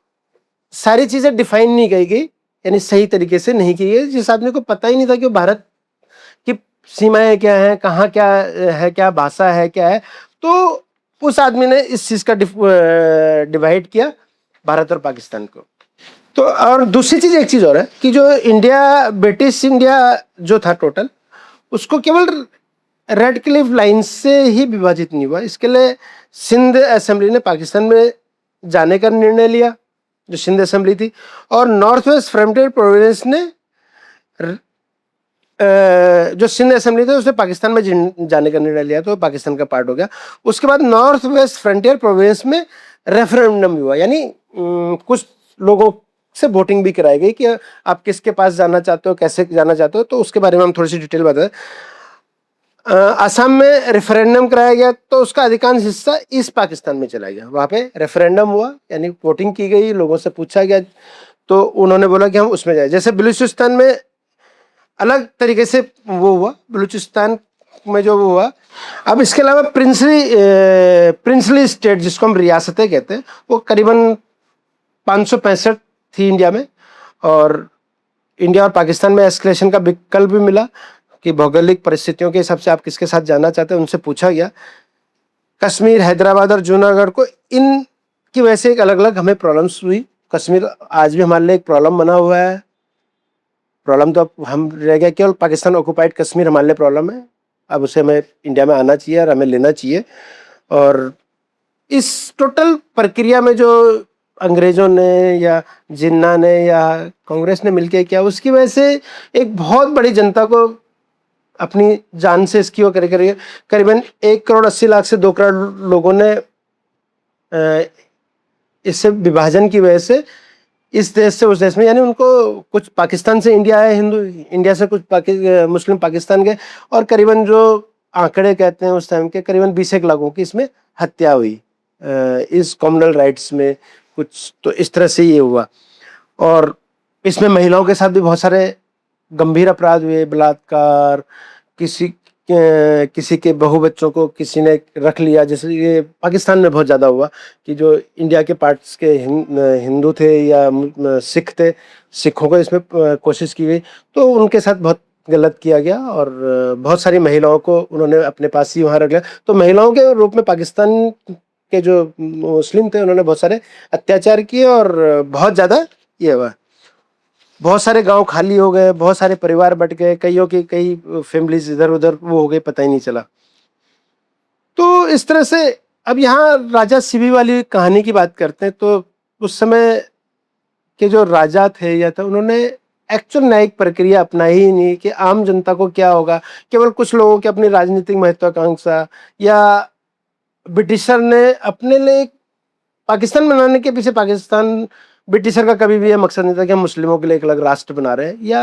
सारी चीज़ें डिफाइन नहीं की गई, यानी सही तरीके से नहीं की गई। जिस आदमी को पता ही नहीं था कि भारत की सीमाएं क्या हैं, कहाँ क्या है, क्या भाषा है, क्या है, तो उस आदमी ने इस चीज़ का डिवाइड किया भारत और पाकिस्तान को। तो और दूसरी चीज़, एक चीज़ और है कि जो इंडिया, ब्रिटिश इंडिया जो था टोटल, उसको केवल रेड क्लिफ लाइन से ही विभाजित नहीं हुआ। इसके लिए सिंध असेंबली ने पाकिस्तान में जाने का निर्णय लिया, जो सिंध असेंबली थी, और नॉर्थ वेस्ट फ्रंटियर प्रोविंस ने जो सिंध असेंबली थी उसने पाकिस्तान में जाने का निर्णय लिया, तो पाकिस्तान का पार्ट हो गया। उसके बाद नॉर्थ वेस्ट फ्रंटियर प्रोविंस में रेफरेंडम हुआ, यानी कुछ लोगों से वोटिंग भी कराई गई कि आप किसके पास जाना चाहते हो, कैसे जाना चाहते हो, तो उसके बारे में हम थोड़ी सी डिटेल बताएं। असम में रेफरेंडम कराया गया, तो उसका अधिकांश हिस्सा ईस्ट पाकिस्तान में चला गया। वहाँ पे रेफरेंडम हुआ, यानी वोटिंग की गई, लोगों से पूछा गया, तो उन्होंने बोला कि हम उसमें जाए। जैसे बलूचिस्तान में अलग तरीके से वो हुआ, बलूचिस्तान में जो वो हुआ। अब इसके अलावा प्रिंसली स्टेट जिसको हम रियासतें कहते हैं, वो करीबन 565 थी इंडिया में, और इंडिया और पाकिस्तान में एस्केलेशन का विकल्प भी मिला कि भौगोलिक परिस्थितियों के हिसाब से आप किसके साथ जाना चाहते हैं, उनसे पूछा गया। कश्मीर, हैदराबाद और जूनागढ़ को इन की वजह से एक अलग अलग हमें प्रॉब्लम्स हुई। कश्मीर आज भी हमारे लिए एक प्रॉब्लम बना हुआ है। प्रॉब्लम तो अब हम रह गया, केवल पाकिस्तान ऑक्युपाइड कश्मीर हमारे लिए प्रॉब्लम है। अब उसे हमें इंडिया में आना चाहिए और हमें लेना चाहिए। और इस टोटल प्रक्रिया में जो अंग्रेजों ने या जिन्ना ने या कांग्रेस ने मिलकर किया, उसकी वजह से एक बहुत बड़ी जनता को अपनी जान से इसकी वो करीबन 1,80,00,000 से 2 करोड़ लोगों ने इससे विभाजन की वजह से इस देश से उस देश में, यानी उनको कुछ पाकिस्तान से इंडिया आए हिंदू, इंडिया से कुछ मुस्लिम पाकिस्तान गए, और करीबन जो आंकड़े कहते हैं उस टाइम के करीबन 20 लाखों की इसमें हत्या हुई इस कॉम्युनल राइट्स में कुछ। तो इस तरह से ये हुआ, और इसमें महिलाओं के साथ भी बहुत सारे गंभीर अपराध हुए, बलात्कार, किसी के बहू बच्चों को किसी ने रख लिया, जैसे ये पाकिस्तान में बहुत ज़्यादा हुआ कि जो इंडिया के पार्ट्स के हिंदू थे या सिख थे, सिखों को इसमें कोशिश की गई, तो उनके साथ बहुत गलत किया गया, और बहुत सारी महिलाओं को उन्होंने अपने पास ही वहाँ रख लिया। तो महिलाओं के रूप में पाकिस्तान के जो मुस्लिम थे उन्होंने बहुत सारे अत्याचार किए, और बहुत ज़्यादा ये हुआ, बहुत सारे गांव खाली हो गए, बहुत सारे परिवार बट गए, कईयों की कई फैमिलीज इधर उधर वो हो गए, पता ही नहीं चला। तो इस तरह से अब यहाँ राजा शिवी वाली कहानी की बात करते हैं, तो उस समय के जो राजा थे या था, उन्होंने एक्चुअल न्यायिक प्रक्रिया अपनाई ही नहीं कि आम जनता को क्या होगा। केवल कुछ लोगों की अपनी राजनीतिक महत्वाकांक्षा, या ब्रिटिशर ने अपने लिए पाकिस्तान बनाने के पीछे, पाकिस्तान ब्रिटिशर का कभी भी ये मकसद नहीं था कि हम मुस्लिमों के लिए एक अलग राष्ट्र बना रहे हैं या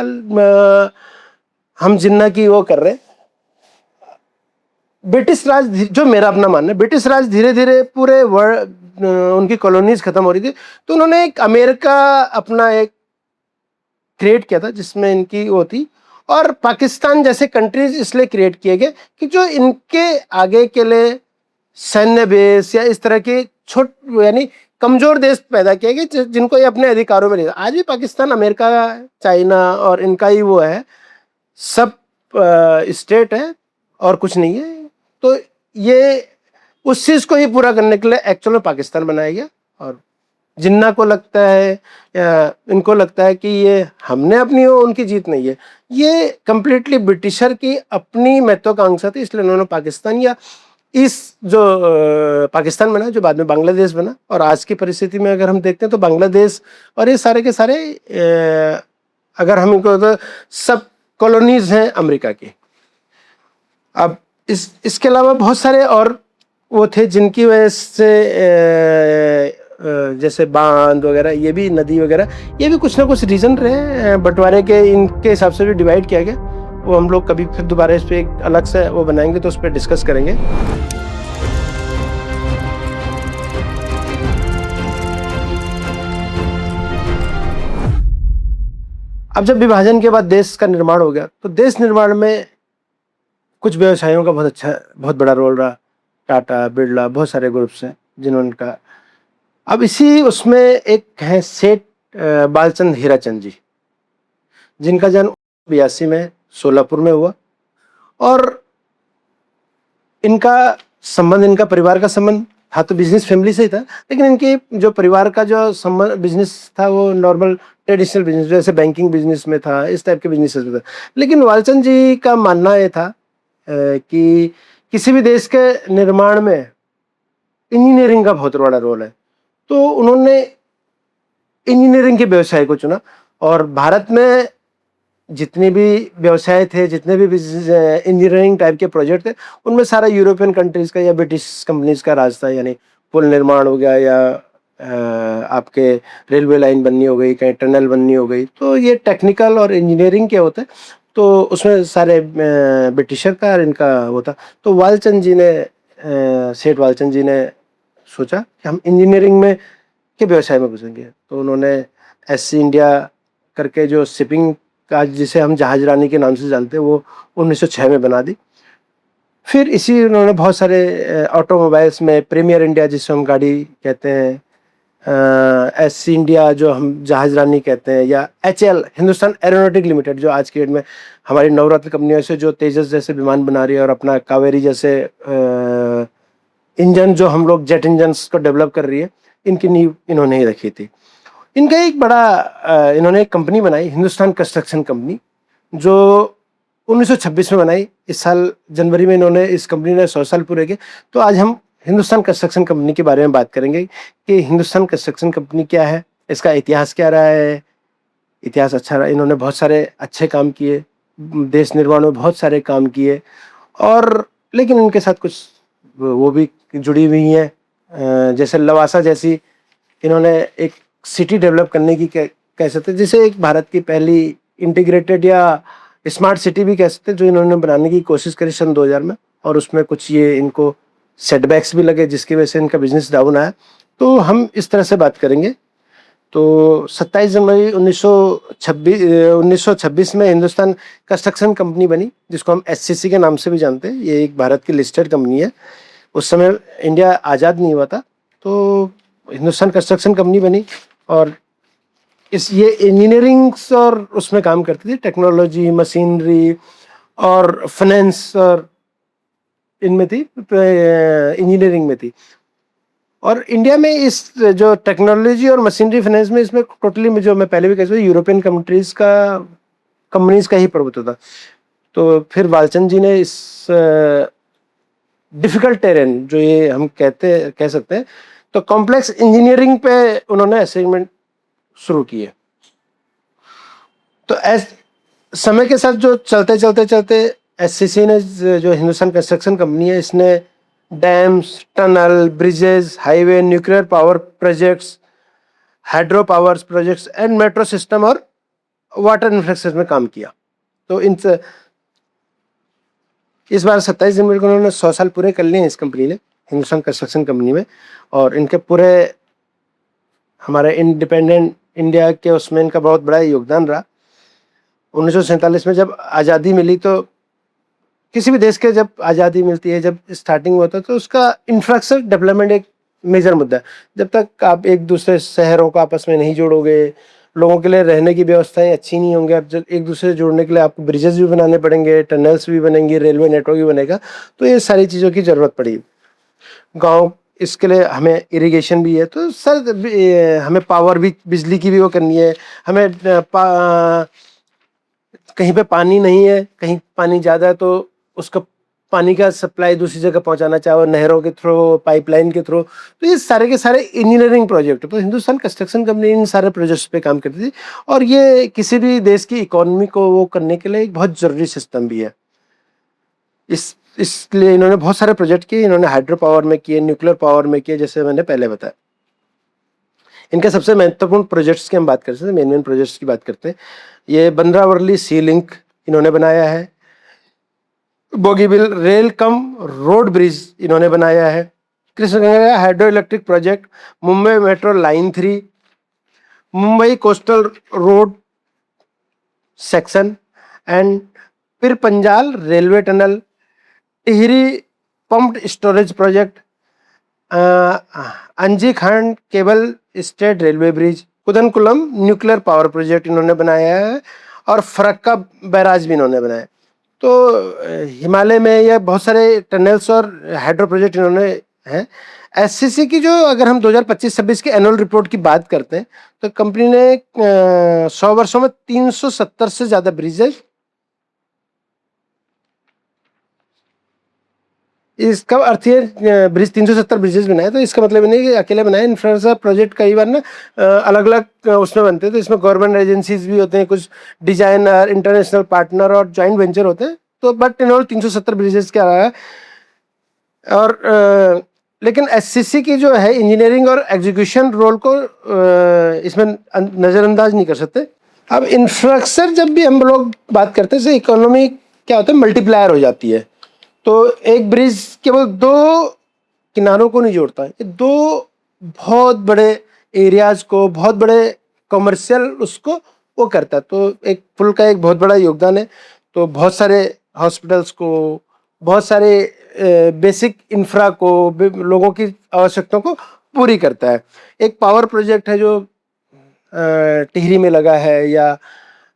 हम जिन्ना की वो कर रहे हैं। ब्रिटिश राज, जो मेरा अपना मानना है, ब्रिटिश राज धीरे धीरे पूरे वर्ल्ड उनकी कॉलोनीज खत्म हो रही थी, तो उन्होंने एक अमेरिका अपना एक क्रिएट किया था जिसमें इनकी वो थी, और पाकिस्तान जैसे कंट्रीज इसलिए क्रिएट किए गए कि जो इनके आगे के लिए सैन्य बेस या इस तरह के यानी कमजोर देश पैदा किए गए जिनको ये अपने अधिकारों में नहीं। आज भी पाकिस्तान, अमेरिका, चाइना और इनका ही वो है, सब स्टेट है और कुछ नहीं है। तो ये उस चीज को ही पूरा करने के लिए एक्चुअल में पाकिस्तान बनाया गया, और जिन्ना को लगता है या इनको लगता है कि ये हमने अपनी हो, उनकी जीत नहीं है, ये कंप्लीटली ब्रिटिशर की अपनी महत्वाकांक्षा थी, इसलिए उन्होंने पाकिस्तान या इस जो पाकिस्तान बना, जो बाद में बांग्लादेश बना। और आज की परिस्थिति में अगर हम देखते हैं तो बांग्लादेश और ये सारे के सारे अगर हम इनको तो सब कॉलोनीज हैं अमेरिका की। अब इसके अलावा बहुत सारे और वो थे जिनकी वजह से जैसे बांध वगैरह, ये भी नदी वगैरह, ये भी कुछ ना कुछ रीजन रहे बंटवारे के, इनके हिसाब से भी डिवाइड किया गया। वो हम लोग कभी फिर दोबारा इस पर एक अलग से वो बनाएंगे तो उस पर डिस्कस करेंगे। अब जब विभाजन के बाद देश का निर्माण हो गया, तो देश निर्माण में कुछ व्यवसायों का बहुत बड़ा रोल रहा। टाटा, बिरला, बहुत सारे ग्रुप्स हैं जिन्होंने का। अब इसी उसमें एक है सेठ बालचंद हीराचंद जी, जिनका जन्म 82 में सोलापुर में हुआ, और इनका संबंध, इनका परिवार का संबंध था तो बिजनेस फैमिली से ही था, लेकिन इनके जो परिवार का जो संबंध बिजनेस था वो नॉर्मल ट्रेडिशनल बिजनेस, जैसे बैंकिंग बिजनेस में था, इस टाइप के बिजनेस में था। लेकिन बालचंद जी का मानना ये था कि किसी भी देश के निर्माण में इंजीनियरिंग का बहुत बड़ा रोल है, तो उन्होंने इंजीनियरिंग के व्यवसाय को चुना। और भारत में जितने भी व्यवसाय थे, जितने भी इंजीनियरिंग टाइप के प्रोजेक्ट थे, उनमें सारा यूरोपियन कंट्रीज का या ब्रिटिश कंपनीज का राज था। यानी पुल निर्माण हो गया, या आपके रेलवे लाइन बननी हो गई, कहीं टनल बननी हो गई, तो ये टेक्निकल और इंजीनियरिंग के होते, तो उसमें सारे ब्रिटिशर का और इनका होता। तो वालचंद जी ने, सेठ वालचंद जी ने सोचा कि हम इंजीनियरिंग में के व्यवसाय में घुसेंगे। तो उन्होंने एससी इंडिया करके जो शिपिंग का, जिसे हम जहाज रानी के नाम से जानते हैं, वो 1906 में बना दी। फिर इसी उन्होंने बहुत सारे ऑटोमोबाइल्स में प्रीमियर इंडिया, जिसे हम गाड़ी कहते हैं, एससी इंडिया जो हम जहाज रानी कहते हैं, या एचएल हिंदुस्तान एरोनॉटिक लिमिटेड जो आज की डेट में हमारी नवरत्न कंपनियों से जो तेजस जैसे विमान बना रही है, और अपना कावेरी जैसे इंजन जो हम लोग जेट इंजन्स को डेवलप कर रही है, इनकी नींव इन्होंने ही रखी थी। इनका एक बड़ा इन्होंने एक कंपनी बनाई, हिंदुस्तान कंस्ट्रक्शन कंपनी, जो 1926 में बनाई। इस साल जनवरी में इन्होंने, इस कंपनी ने 100 साल पूरे किए। तो आज हम हिंदुस्तान कंस्ट्रक्शन कंपनी के बारे में बात करेंगे कि हिंदुस्तान कंस्ट्रक्शन कंपनी क्या है, इसका इतिहास क्या रहा है। इतिहास अच्छा रहा, इन्होंने बहुत सारे अच्छे काम किए, देश निर्माण में बहुत सारे काम किए, और लेकिन इनके साथ कुछ वो भी जुड़ी हुई हैं, जैसे लवासा जैसी इन्होंने एक सिटी डेवलप करने की कह सकते हैं, जिसे एक भारत की पहली इंटीग्रेटेड या स्मार्ट सिटी भी कह सकते हैं, जो इन्होंने बनाने की कोशिश करी सन 2000 में, और उसमें कुछ ये इनको सेटबैक्स भी लगे जिसकी वजह से इनका बिजनेस डाउन आया। तो हम इस तरह से बात करेंगे। तो 27 जनवरी 1926 में हिंदुस्तान कंस्ट्रक्शन कंपनी बनी, जिसको हम एससीसी के नाम से भी जानते हैं। ये एक भारत की लिस्टेड कंपनी है। उस समय इंडिया आज़ाद नहीं हुआ था, तो हिंदुस्तान कंस्ट्रक्शन कंपनी बनी, और ये इंजीनियरिंग और उसमें काम करती थी, टेक्नोलॉजी, मशीनरी और फाइनेंस और इनमें थी, इंजीनियरिंग में थी। और इंडिया में इस जो टेक्नोलॉजी और मशीनरी फाइनेंस में, इसमें टोटली जो मैं पहले भी कह चुका, यूरोपियन कंपनीज का ही प्रभुत्व था। तो फिर वालचंद जी ने इस डिफिकल्ट टेरेन, जो ये हम कह सकते हैं, तो कॉम्प्लेक्स इंजीनियरिंग पे उन्होंने असाइनमेंट शुरू किए। तो समय के साथ जो चलते एससीसी ने, जो हिंदुस्तान कंस्ट्रक्शन कंपनी है, इसने dams, tunnel, bridges, highway, nuclear power projects, hydro power projects and metro system और वाटर इंफ्रास्ट्रक्चर में काम किया। तो इस बार 27 जनवरी को उन्होंने 100 साल पूरे कर लिए इस कंपनी ने, हिंदुस्तान कंस्ट्रक्शन कंपनी में। और इनके पूरे हमारे इंडिपेंडेंट इंडिया के उसमें इनका बहुत बड़ा योगदान रहा। 1947 में जब आज़ादी मिली, तो किसी भी देश के जब आज़ादी मिलती है, जब स्टार्टिंग होता है, तो उसका इंफ्रास्ट्रक्चर डेवलपमेंट एक मेजर मुद्दा है। जब तक आप एक दूसरे शहरों को आपस में नहीं जोड़ोगे, लोगों के लिए रहने की व्यवस्थाएं अच्छी नहीं होंगी, आप जब एक दूसरे से जोड़ने के लिए आपको ब्रिजेस भी बनाने पड़ेंगे, टनल्स भी बनेंगे, रेलवे नेटवर्क भी बनेगा, तो ये सारी चीज़ों की ज़रूरत पड़ी। गाँव, इसके लिए हमें इरिगेशन भी है, तो सर हमें पावर भी, बिजली की भी वो करनी है। हमें कहीं पे पानी नहीं है, कहीं पानी ज़्यादा है, तो उसका पानी का सप्लाई दूसरी जगह पहुंचाना, चाहे नहरों के थ्रू, पाइपलाइन के थ्रू। तो ये सारे के सारे इंजीनियरिंग प्रोजेक्ट, तो हिंदुस्तान कंस्ट्रक्शन कंपनी इन सारे प्रोजेक्ट्स पे काम करती थी, और ये किसी भी देश की इकोनॉमी को वो करने के लिए एक बहुत ज़रूरी सिस्टम भी है। इसलिए इन्होंने बहुत सारे प्रोजेक्ट किए। इन्होंने हाइड्रो पावर में किए, न्यूक्लियर पावर में किए, जैसे मैंने पहले बताया। इनके सबसे महत्वपूर्ण प्रोजेक्ट्स की हम बात करते हैं, मेन प्रोजेक्ट्स की बात करते हैं। ये बंद्रा वर्ली सी लिंक इन्होंने बनाया है। Bogibeel rail cum road bridge इन्होंने बनाया है। Krishnaganga hydroelectric project, Mumbai metro line 3, Mumbai coastal road section and फिर Panjal railway tunnel, Tehri pumped storage project, Anji Khad cable stayed railway bridge, Kudankulam nuclear power project इन्होंने बनाया है, और फरक्का बैराज भी इन्होंने बनाया। तो हिमालय में ये बहुत सारे टनल्स और हाइड्रो प्रोजेक्ट इन्होंने हैं। एससीसी की जो, अगर हम 2025-26 की एनुअल रिपोर्ट की बात करते हैं, तो कंपनी ने 100 वर्षों में 370 से ज़्यादा ब्रिजेज, इसका अर्थ ये ब्रिज 370 ब्रिजेस बनाए, तो इसका मतलब नहीं कि अकेले बनाए। इंफ्रास्ट्रक्चर प्रोजेक्ट कई बार ना अलग अलग उसमें बनते हैं, तो इसमें गवर्नमेंट एजेंसीज भी होते हैं, कुछ डिजाइनर, इंटरनेशनल पार्टनर और जॉइंट वेंचर होते हैं। तो बट इन्होंने 370 ब्रिजेस क्या रहा है। और लेकिन एससीसी की जो है इंजीनियरिंग और एग्जीक्यूशन रोल को इसमें नज़रअंदाज नहीं कर सकते। अब इंफ्रास्ट्रक्चर जब भी हम लोग बात करते हैं, इकोनॉमी क्या होता है, मल्टीप्लायर हो जाती है। तो एक ब्रिज केवल 2 किनारों को नहीं जोड़ता है, ये 2 बहुत बड़े एरियाज को, बहुत बड़े कमर्शियल उसको वो करता है। तो एक पुल का एक बहुत बड़ा योगदान है। तो बहुत सारे हॉस्पिटल्स को, बहुत सारे बेसिक इंफ्रा को, लोगों की आवश्यकताओं को पूरी करता है। एक पावर प्रोजेक्ट है जो टिहरी में लगा है या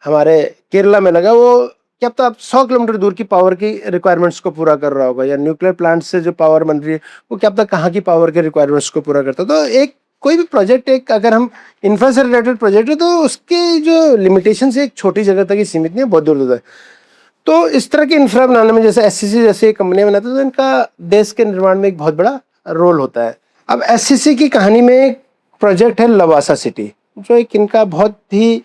हमारे केरला में लगा, वो क्या पता आप 100 किलोमीटर दूर की पावर की रिक्वायरमेंट्स को पूरा कर रहा होगा, या न्यूक्लियर प्लांट से जो पावर बन रही है वो क्या पता कहाँ की पावर के रिक्वायरमेंट्स को पूरा करता है। तो एक कोई भी प्रोजेक्ट, एक अगर हम इंफ्रा से रिलेटेड प्रोजेक्ट है, तो उसकी जो लिमिटेशन से एक छोटी जगह तक ही सीमित नहीं है, बहुत दूर दूर है। तो इस तरह के इंफ्रा बनाने में, जैसे एससीसी जैसे कंपनियां बनाते हैं, तो इनका देश के निर्माण में एक बहुत बड़ा रोल होता है। अब एससीसी की कहानी में एक प्रोजेक्ट है लवासा सिटी, जो एक इनका बहुत ही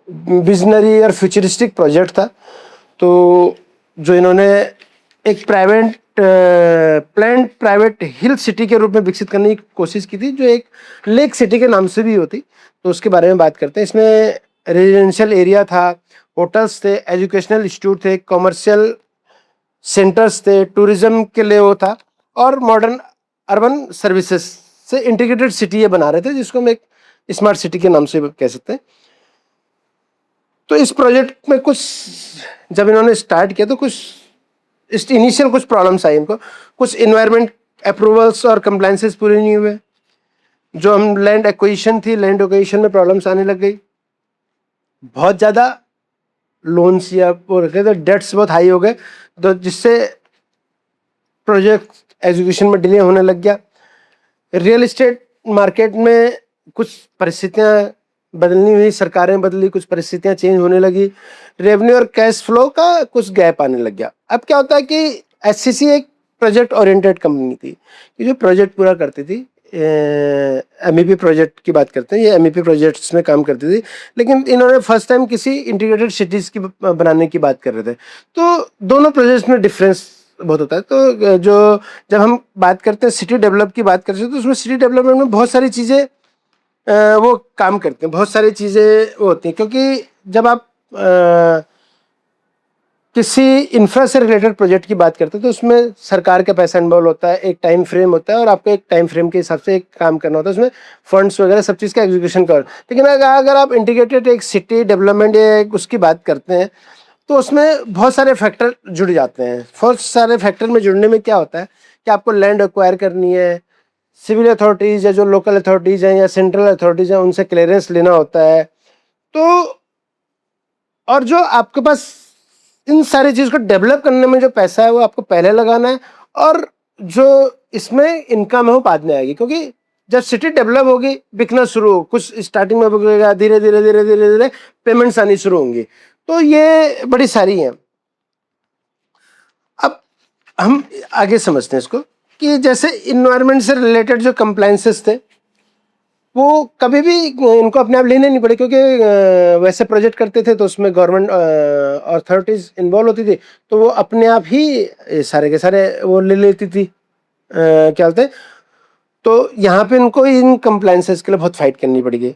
विजनरी और फ्यूचरिस्टिक प्रोजेक्ट था। तो जो इन्होंने एक प्राइवेट हिल सिटी के रूप में विकसित करने की कोशिश की थी, जो एक लेक सिटी के नाम से भी होती, तो उसके बारे में बात करते हैं। इसमें रेजिडेंशियल एरिया था, होटल्स थे, एजुकेशनल इंस्टीट्यूट थे, कॉमर्शियल सेंटर्स थे, टूरिज्म के लिए वो था, और मॉडर्न अर्बन सर्विसेज से इंटीग्रेटेड सिटी ये बना रहे थे, जिसको हम एक स्मार्ट सिटी के नाम से कह सकते हैं। तो इस प्रोजेक्ट में कुछ जब इन्होंने स्टार्ट किया तो कुछ इनिशियल कुछ प्रॉब्लम्स आई इनको, कुछ इन्वायरमेंट अप्रूवल्स और कंप्लायंसेस पूरे नहीं हुए। जो हम लैंड एक्विजिशन थी, लैंड एक्विजिशन में प्रॉब्लम्स आने लग गई। बहुत ज़्यादा लोन्स या वो रखे तो डेट्स बहुत हाई हो गए, तो जिससे प्रोजेक्ट एग्जीक्यूशन में डिले होने लग गया। रियल एस्टेट मार्केट में कुछ परिस्थितियाँ बदलनी हुई, सरकारें बदली, कुछ परिस्थितियाँ चेंज होने लगी, रेवेन्यू और कैश फ्लो का कुछ गैप आने लग गया। अब क्या होता है कि एससीसी एक प्रोजेक्ट ओरिएंटेड कंपनी थी, कि जो प्रोजेक्ट पूरा करती थी। एमईपी प्रोजेक्ट की बात करते हैं, ये एमईपी प्रोजेक्ट्स में काम करती थी, लेकिन इन्होंने फर्स्ट टाइम किसी इंटीग्रेटेड सिटीज़ की बनाने की बात कर रहे थे। तो दोनों प्रोजेक्ट्स में डिफरेंस बहुत होता है। तो जो जब हम बात करते हैं सिटी डेवलप की बात करते हैं, तो उसमें सिटी डेवलपमेंट में बहुत सारी चीज़ें वो काम करते हैं, बहुत सारी चीज़ें वो होती हैं, क्योंकि जब आप किसी इंफ्रा से रिलेटेड प्रोजेक्ट की बात करते हैं तो उसमें सरकार का पैसा इन्वॉल्व होता है, एक टाइम फ्रेम होता है, और आपको एक टाइम फ्रेम के हिसाब से एक काम करना होता है, उसमें फंड्स वगैरह सब चीज़ का एग्जीक्यूशन कर। लेकिन अगर आप इंटीग्रेटेड एक सिटी डेवलपमेंट या उसकी बात करते हैं, तो उसमें बहुत सारे फैक्टर जुड़ जाते हैं। बहुत सारे फैक्टर में जुड़ने में क्या होता है कि आपको लैंड एक्वायर करनी है, सिविल अथॉरिटीज़ या जो लोकल अथॉरिटीज़ हैं या सेंट्रल अथॉरिटीज़ हैं उनसे क्लियरेंस लेना होता है। तो और जो आपके पास इन सारी चीज़ को डेवलप करने में जो पैसा है वो आपको पहले लगाना है, और जो इसमें इनकम है वो बाद में आएगी। क्योंकि जब सिटी डेवलप होगी, बिकना शुरू हो, कुछ स्टार्टिंग में बिकेगा, धीरे धीरे धीरे धीरे धीरे पेमेंट्स आनी शुरू होंगी। तो ये बड़ी सारी हैं। अब हम आगे समझते हैं इसको, कि जैसे इन्वायरमेंट से रिलेटेड जो कंप्लायंसेस थे वो कभी भी इनको अपने आप लेने नहीं पड़े, क्योंकि वैसे प्रोजेक्ट करते थे तो उसमें गवर्नमेंट अथॉरिटीज़ इन्वॉल्व होती थी, तो वो अपने आप ही सारे के सारे वो ले लेती थी। क्या बोलते हैं, तो यहाँ पे इनको इन कंप्लायंसेस के लिए बहुत फाइट करनी पड़ेगी।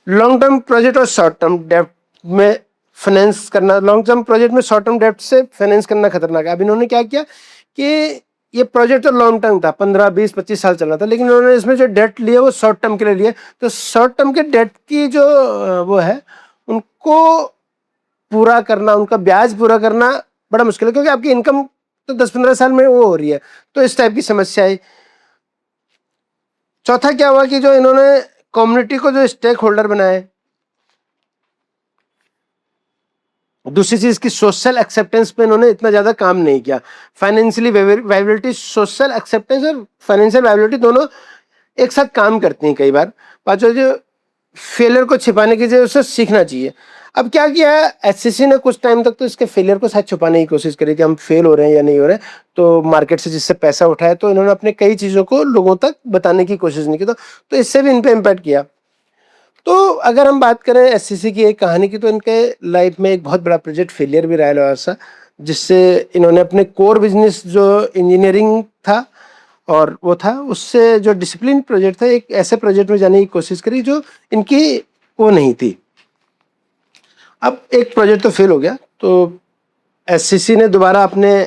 लॉन्ग टर्म प्रोजेक्ट और शॉर्ट टर्म डेब्ट में फाइनेंस करना, लॉन्ग टर्म प्रोजेक्ट में शॉर्ट टर्म डेब्ट से फाइनेंस करना खतरनाक है। अब इन्होंने क्या किया कि ये प्रोजेक्ट तो लॉन्ग टर्म था, 15, 20, 25 साल चलना था, लेकिन उन्होंने इसमें जो डेट लिए वो शॉर्ट टर्म के लिए लिए। तो शॉर्ट टर्म के डेट की जो वो है उनको पूरा करना, उनका ब्याज पूरा करना बड़ा मुश्किल है, क्योंकि आपकी इनकम तो 10-15 साल में वो हो रही है। तो इस टाइप की समस्या है। चौथा क्या हुआ कि जो इन्होंने कम्युनिटी को जो स्टेक होल्डर बनाए, दूसरी चीज की सोशल एक्सेप्टेंस पे इन्होंने इतना ज्यादा काम नहीं किया। फाइनेंशियली वायबिलिटी, सोशल एक्सेप्टेंस और फाइनेंशियल वायबिलिटी दोनों एक साथ काम करती हैं कई बार। पांचों जो फेलियर को छिपाने की जगह उससे सीखना चाहिए। अब क्या किया है एससीसी ने, कुछ टाइम तक तो इसके फेलियर को शायद छुपाने की कोशिश करी कि हम फेल हो रहे हैं या नहीं हो रहे हैं, तो मार्केट से जिससे पैसा उठाया, तो इन्होंने अपने कई चीज़ों को लोगों तक बताने की कोशिश नहीं की, तो इससे भी इन पे इम्पैक्ट किया। तो अगर हम बात करें एससीसी की एक कहानी की, तो इनके लाइफ में एक बहुत बड़ा प्रोजेक्ट फेलियर भी रहा है ऐसा, जिससे इन्होंने अपने कोर बिजनेस जो इंजीनियरिंग था और वो था, उससे जो डिसिप्लिन प्रोजेक्ट था, एक ऐसे प्रोजेक्ट में जाने की कोशिश करी जो इनकी वो नहीं थी। अब एक प्रोजेक्ट तो फेल हो गया, तो एससीसी ने दोबारा अपने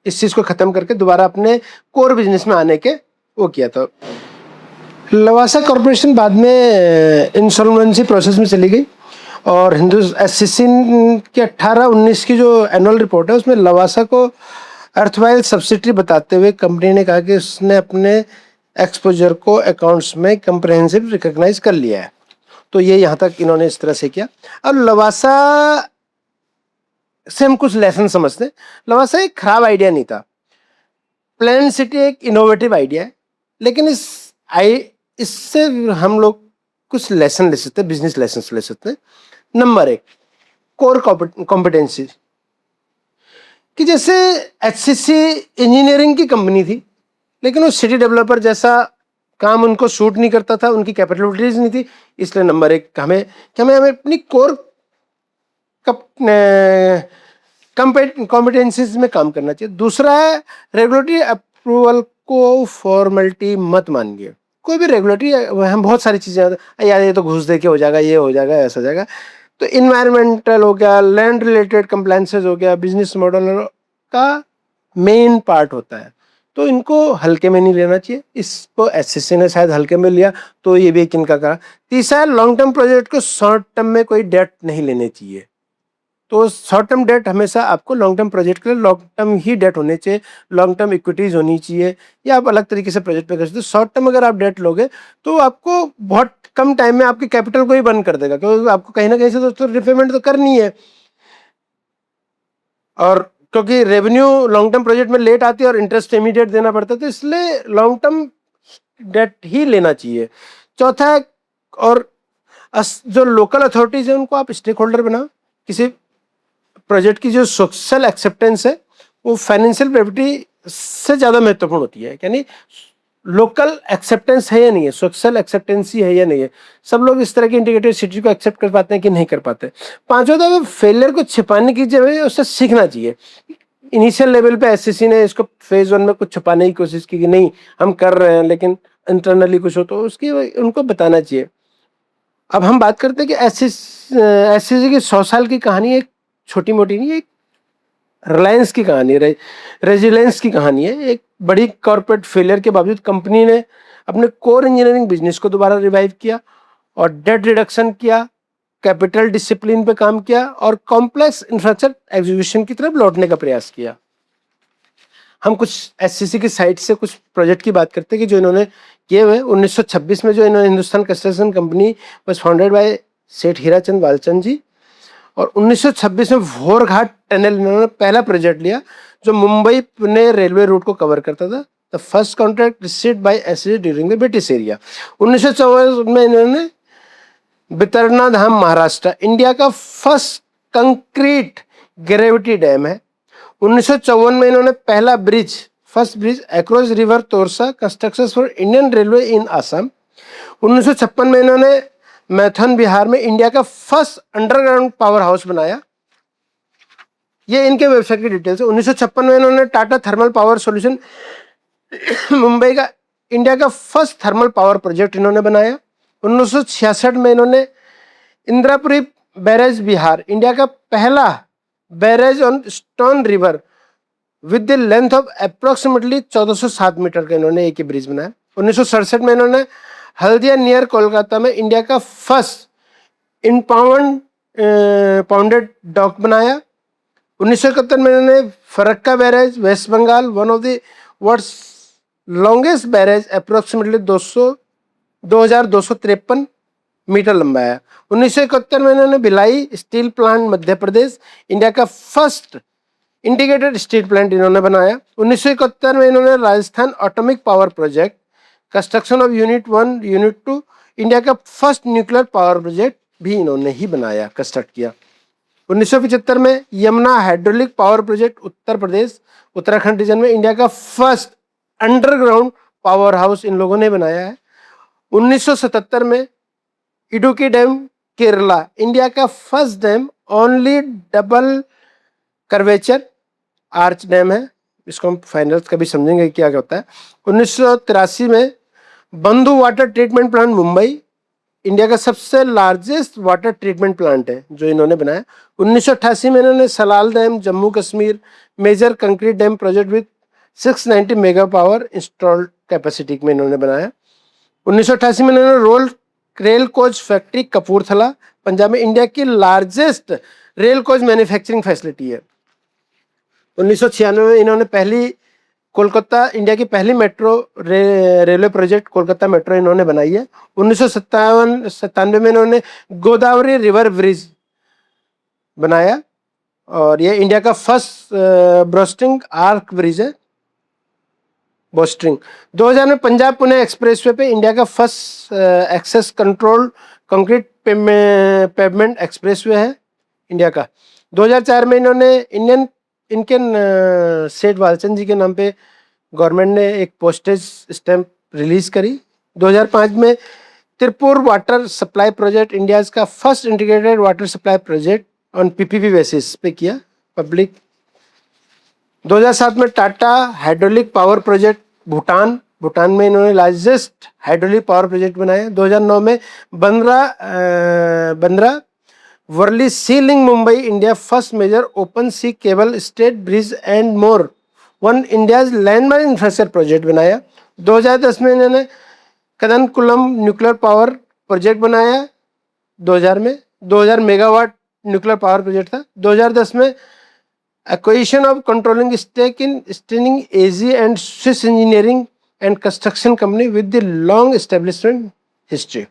इस चीज़ को ख़त्म करके दोबारा अपने कोर बिजनेस में आने के वो किया था। लवासा कॉरपोरेशन बाद में इंसॉल्वेंसी प्रोसेस में चली गई, और एससीसी के 18-19 की जो एनुअल रिपोर्ट है उसमें लवासा को अर्थवाइल सब्सिडरी बताते हुए कंपनी ने कहा कि उसने अपने एक्सपोजर को अकाउंट्स में कंप्रहेंसिव रिकॉग्नाइज कर लिया है। तो ये यहाँ तक इन्होंने इस तरह से किया। अब लवासा से हम कुछ लेसन समझते हैं। लवासा एक खराब आइडिया नहीं था, प्लान सिटी एक इनोवेटिव आइडिया है, लेकिन इससे हम लोग कुछ लेसन ले सकते हैं, बिजनेस लेसन ले सकते हैं। Number 1, core competency. कि जैसे HCC इंजीनियरिंग की कंपनी थी, लेकिन वो सिटी डेवलपर जैसा काम उनको सूट नहीं करता था, उनकी कैपेबिलिटीज नहीं थी। इसलिए नंबर एक हमें हमें अपनी कोर कॉम्पिटेंसीज में काम करना चाहिए। दूसरा है रेगुलेटरी अप्रूवल को फॉर्मेलिटी मत मानिए। कोई भी रेगुलेटरी, हम बहुत सारी चीजें यार ये तो घूस दे के हो जाएगा, ये हो जाएगा, ऐसा हो जाएगा। तो इन्वायरमेंटल हो गया, लैंड रिलेटेड कंप्लायंसेस हो गया, बिजनेस मॉडल का मेन पार्ट होता है, तो इनको हल्के में नहीं लेना चाहिए। इसको एससीसी ने शायद हल्के में लिया, तो ये भी एक इनका करा। तीसरा, लॉन्ग टर्म प्रोजेक्ट को शॉर्ट टर्म में कोई डेट नहीं लेने चाहिए। तो शॉर्ट टर्म डेट हमेशा आपको लॉन्ग टर्म प्रोजेक्ट के लिए लॉन्ग टर्म ही डेट होने चाहिए, लॉन्ग टर्म इक्विटीज होनी चाहिए, या आप अलग तरीके से प्रोजेक्ट पे कर सकते हो। शॉर्ट टर्म अगर आप डेट लोगे तो आपको बहुत कम टाइम में आपकी कैपिटल को ही बंद कर देगा, क्योंकि आपको कहीं ना कहीं से तो रिपेमेंट तो करनी है। और क्योंकि रेवेन्यू लॉन्ग टर्म प्रोजेक्ट में लेट आती है और इंटरेस्ट इमीडिएट देना पड़ता है, तो इसलिए लॉन्ग टर्म डेट ही लेना चाहिए। चौथा, और जो लोकल अथॉरिटीज है उनको आप स्टेक होल्डर बनाओ। किसी प्रोजेक्ट की जो सोशल एक्सेप्टेंस है वो फाइनेंशियल प्रोफिटी से ज़्यादा महत्वपूर्ण होती है। यानी लोकल एक्सेप्टेंस है या नहीं है, सोशल एक्सेप्टेंसी है या नहीं है। सब लोग इस तरह की इंटीग्रेटेड सिटी को एक्सेप्ट कर पाते हैं कि नहीं कर पाते। पांचवा, तो फेलियर को छिपाने की जगह उससे सीखना चाहिए। इनिशियल लेवल पे एससीसी ने इसको फेज 1 में कुछ छुपाने की कोशिश की कि नहीं हम कर रहे हैं, लेकिन इंटरनली कुछ हो तो उसकी उनको बताना चाहिए। अब हम बात करते हैं कि एससीसी की 100 साल की कहानी एक छोटी मोटी नहीं, एक रिलायंस की कहानी है, रेजिलेंस की कहानी है। एक बड़ी कॉर्पोरेट फेलियर के बावजूद कंपनी ने अपने कोर इंजीनियरिंग बिजनेस को दोबारा रिवाइव किया और डेट रिडक्शन किया, कैपिटल डिसिप्लिन पे काम किया और कॉम्प्लेक्स इंफ्रास्ट्रक्चर एग्जीक्यूशन की तरफ लौटने का प्रयास किया। हम कुछ एससीसी की साइट से कुछ प्रोजेक्ट की बात करते हैं कि जो इन्होंने किए हुए। 1926 में जो इन्होंने Hindustan construction company was founded by सेठ हीराचंद वालचंद जी, और 1926 में भोरघाट टनल इन्होंने पहला प्रोजेक्ट लिया जो मुंबई पुणे रेलवे रूट को कवर करता था। The first contract received by SCC during the British area. 1954 में इन्होंने बितरना धाम महाराष्ट्र, इंडिया का फर्स्ट कंक्रीट ग्रेविटी डैम है। 1954 में इन्होंने पहला bridge, first bridge across river Torsa construction for Indian railway in Assam. 1956 में इन्होंने मैथन बिहार में इंडिया का फर्स्ट अंडरग्राउंड पावर हाउस बनाया। ये इनके वेबसाइट की डिटेल्स है। 1956 में इन्होंने Tata thermal power solution Mumbai का इंडिया का फर्स्ट थर्मल पावर प्रोजेक्ट इन्होंने बनाया। 1966 में इन्होंने इंद्रापुरी बैरेज बिहार, इंडिया का पहला barrage on stone river with the length of approximately 1407 metre का इन्होंने एक ही ब्रिज बनाया। 1967 में इन्होंने हल्दिया नियर कोलकाता में इंडिया का फर्स्ट पाउंडेड डॉक बनाया। 1971 में इन्होंने Farakka barrage West Bengal, one of the world's longest barrage approximately 2253 metre लंबा है। 1971 में इन्होंने Bhilai steel plant Madhya Pradesh, India का फर्स्ट इंटीग्रेटेड स्टील प्लांट इन्होंने बनाया। 1971 में इन्होंने Rajasthan atomic power project construction of unit 1 unit 2, India का फर्स्ट न्यूक्लियर पावर प्रोजेक्ट भी इन्होंने ही बनाया, कंस्ट्रक्ट किया। 1975 में Yamuna hydraulic power project Uttar Pradesh Uttarakhand reason में, इंडिया का first underground power house in लोगों ने बनाया है। 1977 में इडुक्की डैम केरला, इंडिया का first dam only double curvature arch dam है। इसको हम फाइनल कभी समझेंगे क्या होता है। 1983 में बंधु water treatment plant Mumbai, India का सबसे लार्जेस्ट वाटर ट्रीटमेंट प्लांट है जो इन्होंने बनाया। 1988 में इन्होंने Salal dam Jammu Kashmir major concrete dam project with 690 mega power installed capacity में इन्होंने बनाया। 1988 में इन्होंने rail coach factory Kapurthala Punjab में, इंडिया की largest rail coach manufacturing facility है। 1996 में इन्होंने पहली कोलकाता इंडिया की पहली metro railway project Kolkata metro इन्होंने बनाई है। 1997 में इन्होंने गोदावरी रिवर ब्रिज बनाया और ये इंडिया का फर्स्ट ब्रोस्टिंग आर्क ब्रिज है, बोस्ट्रिंग। 2000 में पंजाब पुणे एक्सप्रेसवे पे इंडिया का first access control concrete pavement expressway है इंडिया का। 2004 में इन्होंने इंडियन इनके सेठ वालचंद जी के नाम पे गवर्नमेंट ने एक पोस्टेज स्टैंप रिलीज करी। 2005 में Tripura water supply project India का first integrated water supply project on PPP basis पे किया पब्लिक। 2007 में Tata hydraulic power project Bhutan में इन्होंने लार्जेस्ट हाइड्रोलिक पावर प्रोजेक्ट बनाया। 2009 में Bandra Worli sea link Mumbai India first major open sea cable stayed bridge and more one India landmark infrastructure project बनाया। 2010 में इन्होंने कदनकुलम न्यूक्लियर पावर प्रोजेक्ट बनाया। 2000 मेगावाट न्यूक्लियर पावर प्रोजेक्ट था। 2010 में acquisition of controlling stake in Steiner AG and Swiss engineering and construction company with the long establishment history.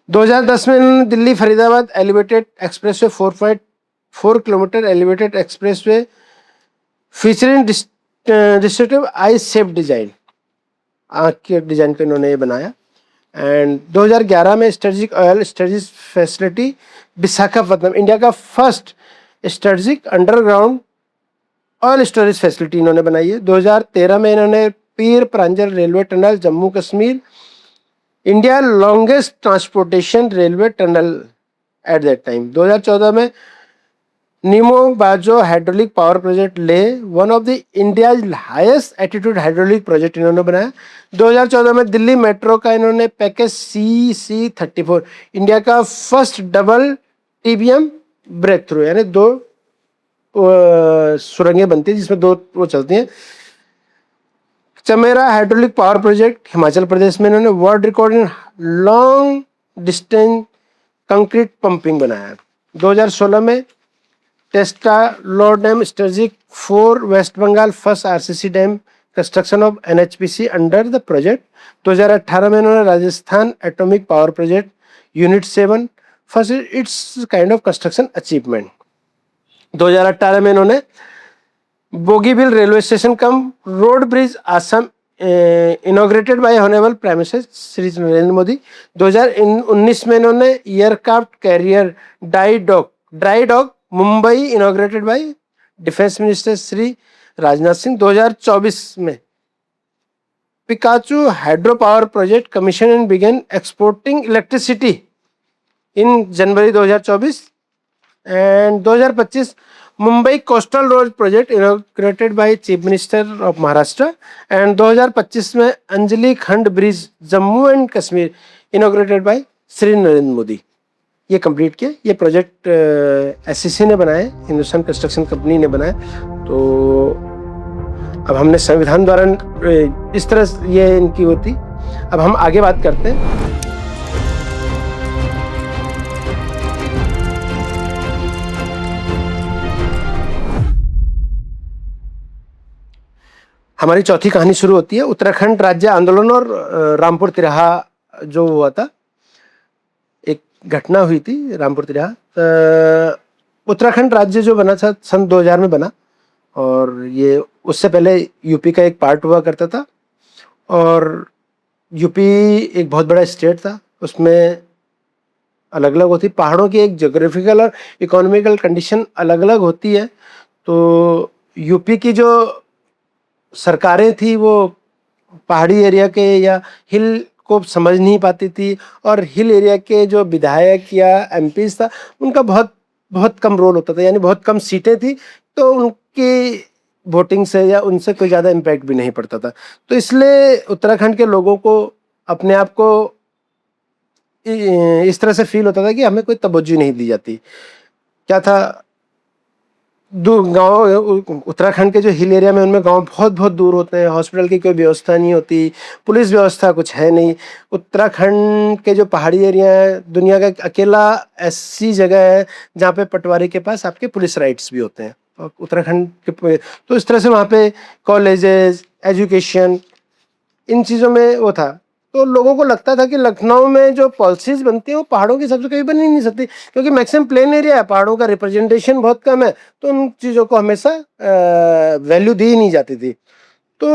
2010 में इन्होंने Delhi Faridabad elevated expressway 4.4 kilometre elevated expressway featuring destructive eye shape design, आँख के design को इन्होंने ये बनाया। एंड 2011 में strategic oil storage facility Visakhapatnam India का first strategic underground oil storage facility इन्होंने बनाई है। 2013 में इन्होंने Pir Panjal railway tunnel Jammu Kashmir India longest transportation railway tunnel at that time. 2014 में Nimoo Bazgo hydraulic power project Leh one of the India highest attitude hydraulic project इन्होंने बनाया। 2014 में दिल्ली मेट्रो का इन्होंने पैकेज CC34 इंडिया का first double TBM break through, यानी 2 सुरंगें बनती है जिसमें 2 वो चलती हैं। Chamera hydraulic power project Himachal Pradesh में इन्होंने world record in long distance concrete pumping बनाया। 2016 में Teesta low dam strategic 4 West Bengal first RCC dam construction of NHPC under the project. 2018 में इन्होंने Rajasthan atomic power project unit 7 first its kind of construction achievement. 2018 में इन्होंने Bogibeel railway station cum road bridge Assam inaugurated by honourable prime minister Shri Narendra Modi. 2019 में इन्होंने aircraft carrier dry dock Mumbai inaugurated by defence minister Shri Rajnath Singh. 2024 में पिकाचू hydro power project commission and began exporting electricity in January 2024। And 2025 Mumbai coastal road project inaugurated by chief minister of Maharashtra. And 2025 में Anji Khad bridge Jammu and Kashmir inaugurated by Shri Narendra Modi. ये complete किया। ये project SCC ने बनाए, Hindustan construction company ने बनाए। तो अब हमने संविधान द्वारा इस तरह ये इनकी होती। अब हम आगे बात करते हैं। हमारी चौथी कहानी शुरू होती है उत्तराखंड राज्य आंदोलन और रामपुर तिराहा जो हुआ था। एक घटना हुई थी रामपुर तिराहा। उत्तराखंड राज्य जो बना था सन 2000 में बना, और ये उससे पहले यूपी का एक पार्ट हुआ करता था। और यूपी एक बहुत बड़ा स्टेट था, उसमें अलग अलग होती पहाड़ों की एक जोग्राफिकल और इकोनॉमिकल कंडीशन अलग अलग होती है। तो यूपी की जो सरकारें थी वो पहाड़ी एरिया के या हिल को समझ नहीं पाती थी, और हिल एरिया के जो विधायक या MPs था उनका बहुत कम रोल होता था, यानी बहुत कम सीटें थी, तो उनकी वोटिंग से या उनसे कोई ज़्यादा इम्पैक्ट भी नहीं पड़ता था। तो इसलिए उत्तराखंड के लोगों को अपने आप को इस तरह से फील होता था कि हमें कोई तवज्जो नहीं दी जाती। क्या था, गांव उत्तराखंड के जो हिल एरिया में उनमें गांव बहुत दूर होते हैं, हॉस्पिटल की कोई व्यवस्था नहीं होती, पुलिस व्यवस्था कुछ है नहीं। उत्तराखंड के जो पहाड़ी एरिया है दुनिया का अकेला ऐसी जगह है जहाँ पे पटवारी के पास आपके पुलिस राइट्स भी होते हैं। उत्तराखंड के तो इस तरह से वहाँ पे कॉलेजेस, एजुकेशन, इन चीज़ों में वो था। तो लोगों को लगता था कि लखनऊ में जो पॉलिसीज बनती हैं वो पहाड़ों के हिसाब से कभी बन ही नहीं सकती, क्योंकि मैक्सिमम प्लेन एरिया है, पहाड़ों का रिप्रेजेंटेशन बहुत कम है, तो उन चीज़ों को हमेशा वैल्यू दी ही नहीं जाती थी। तो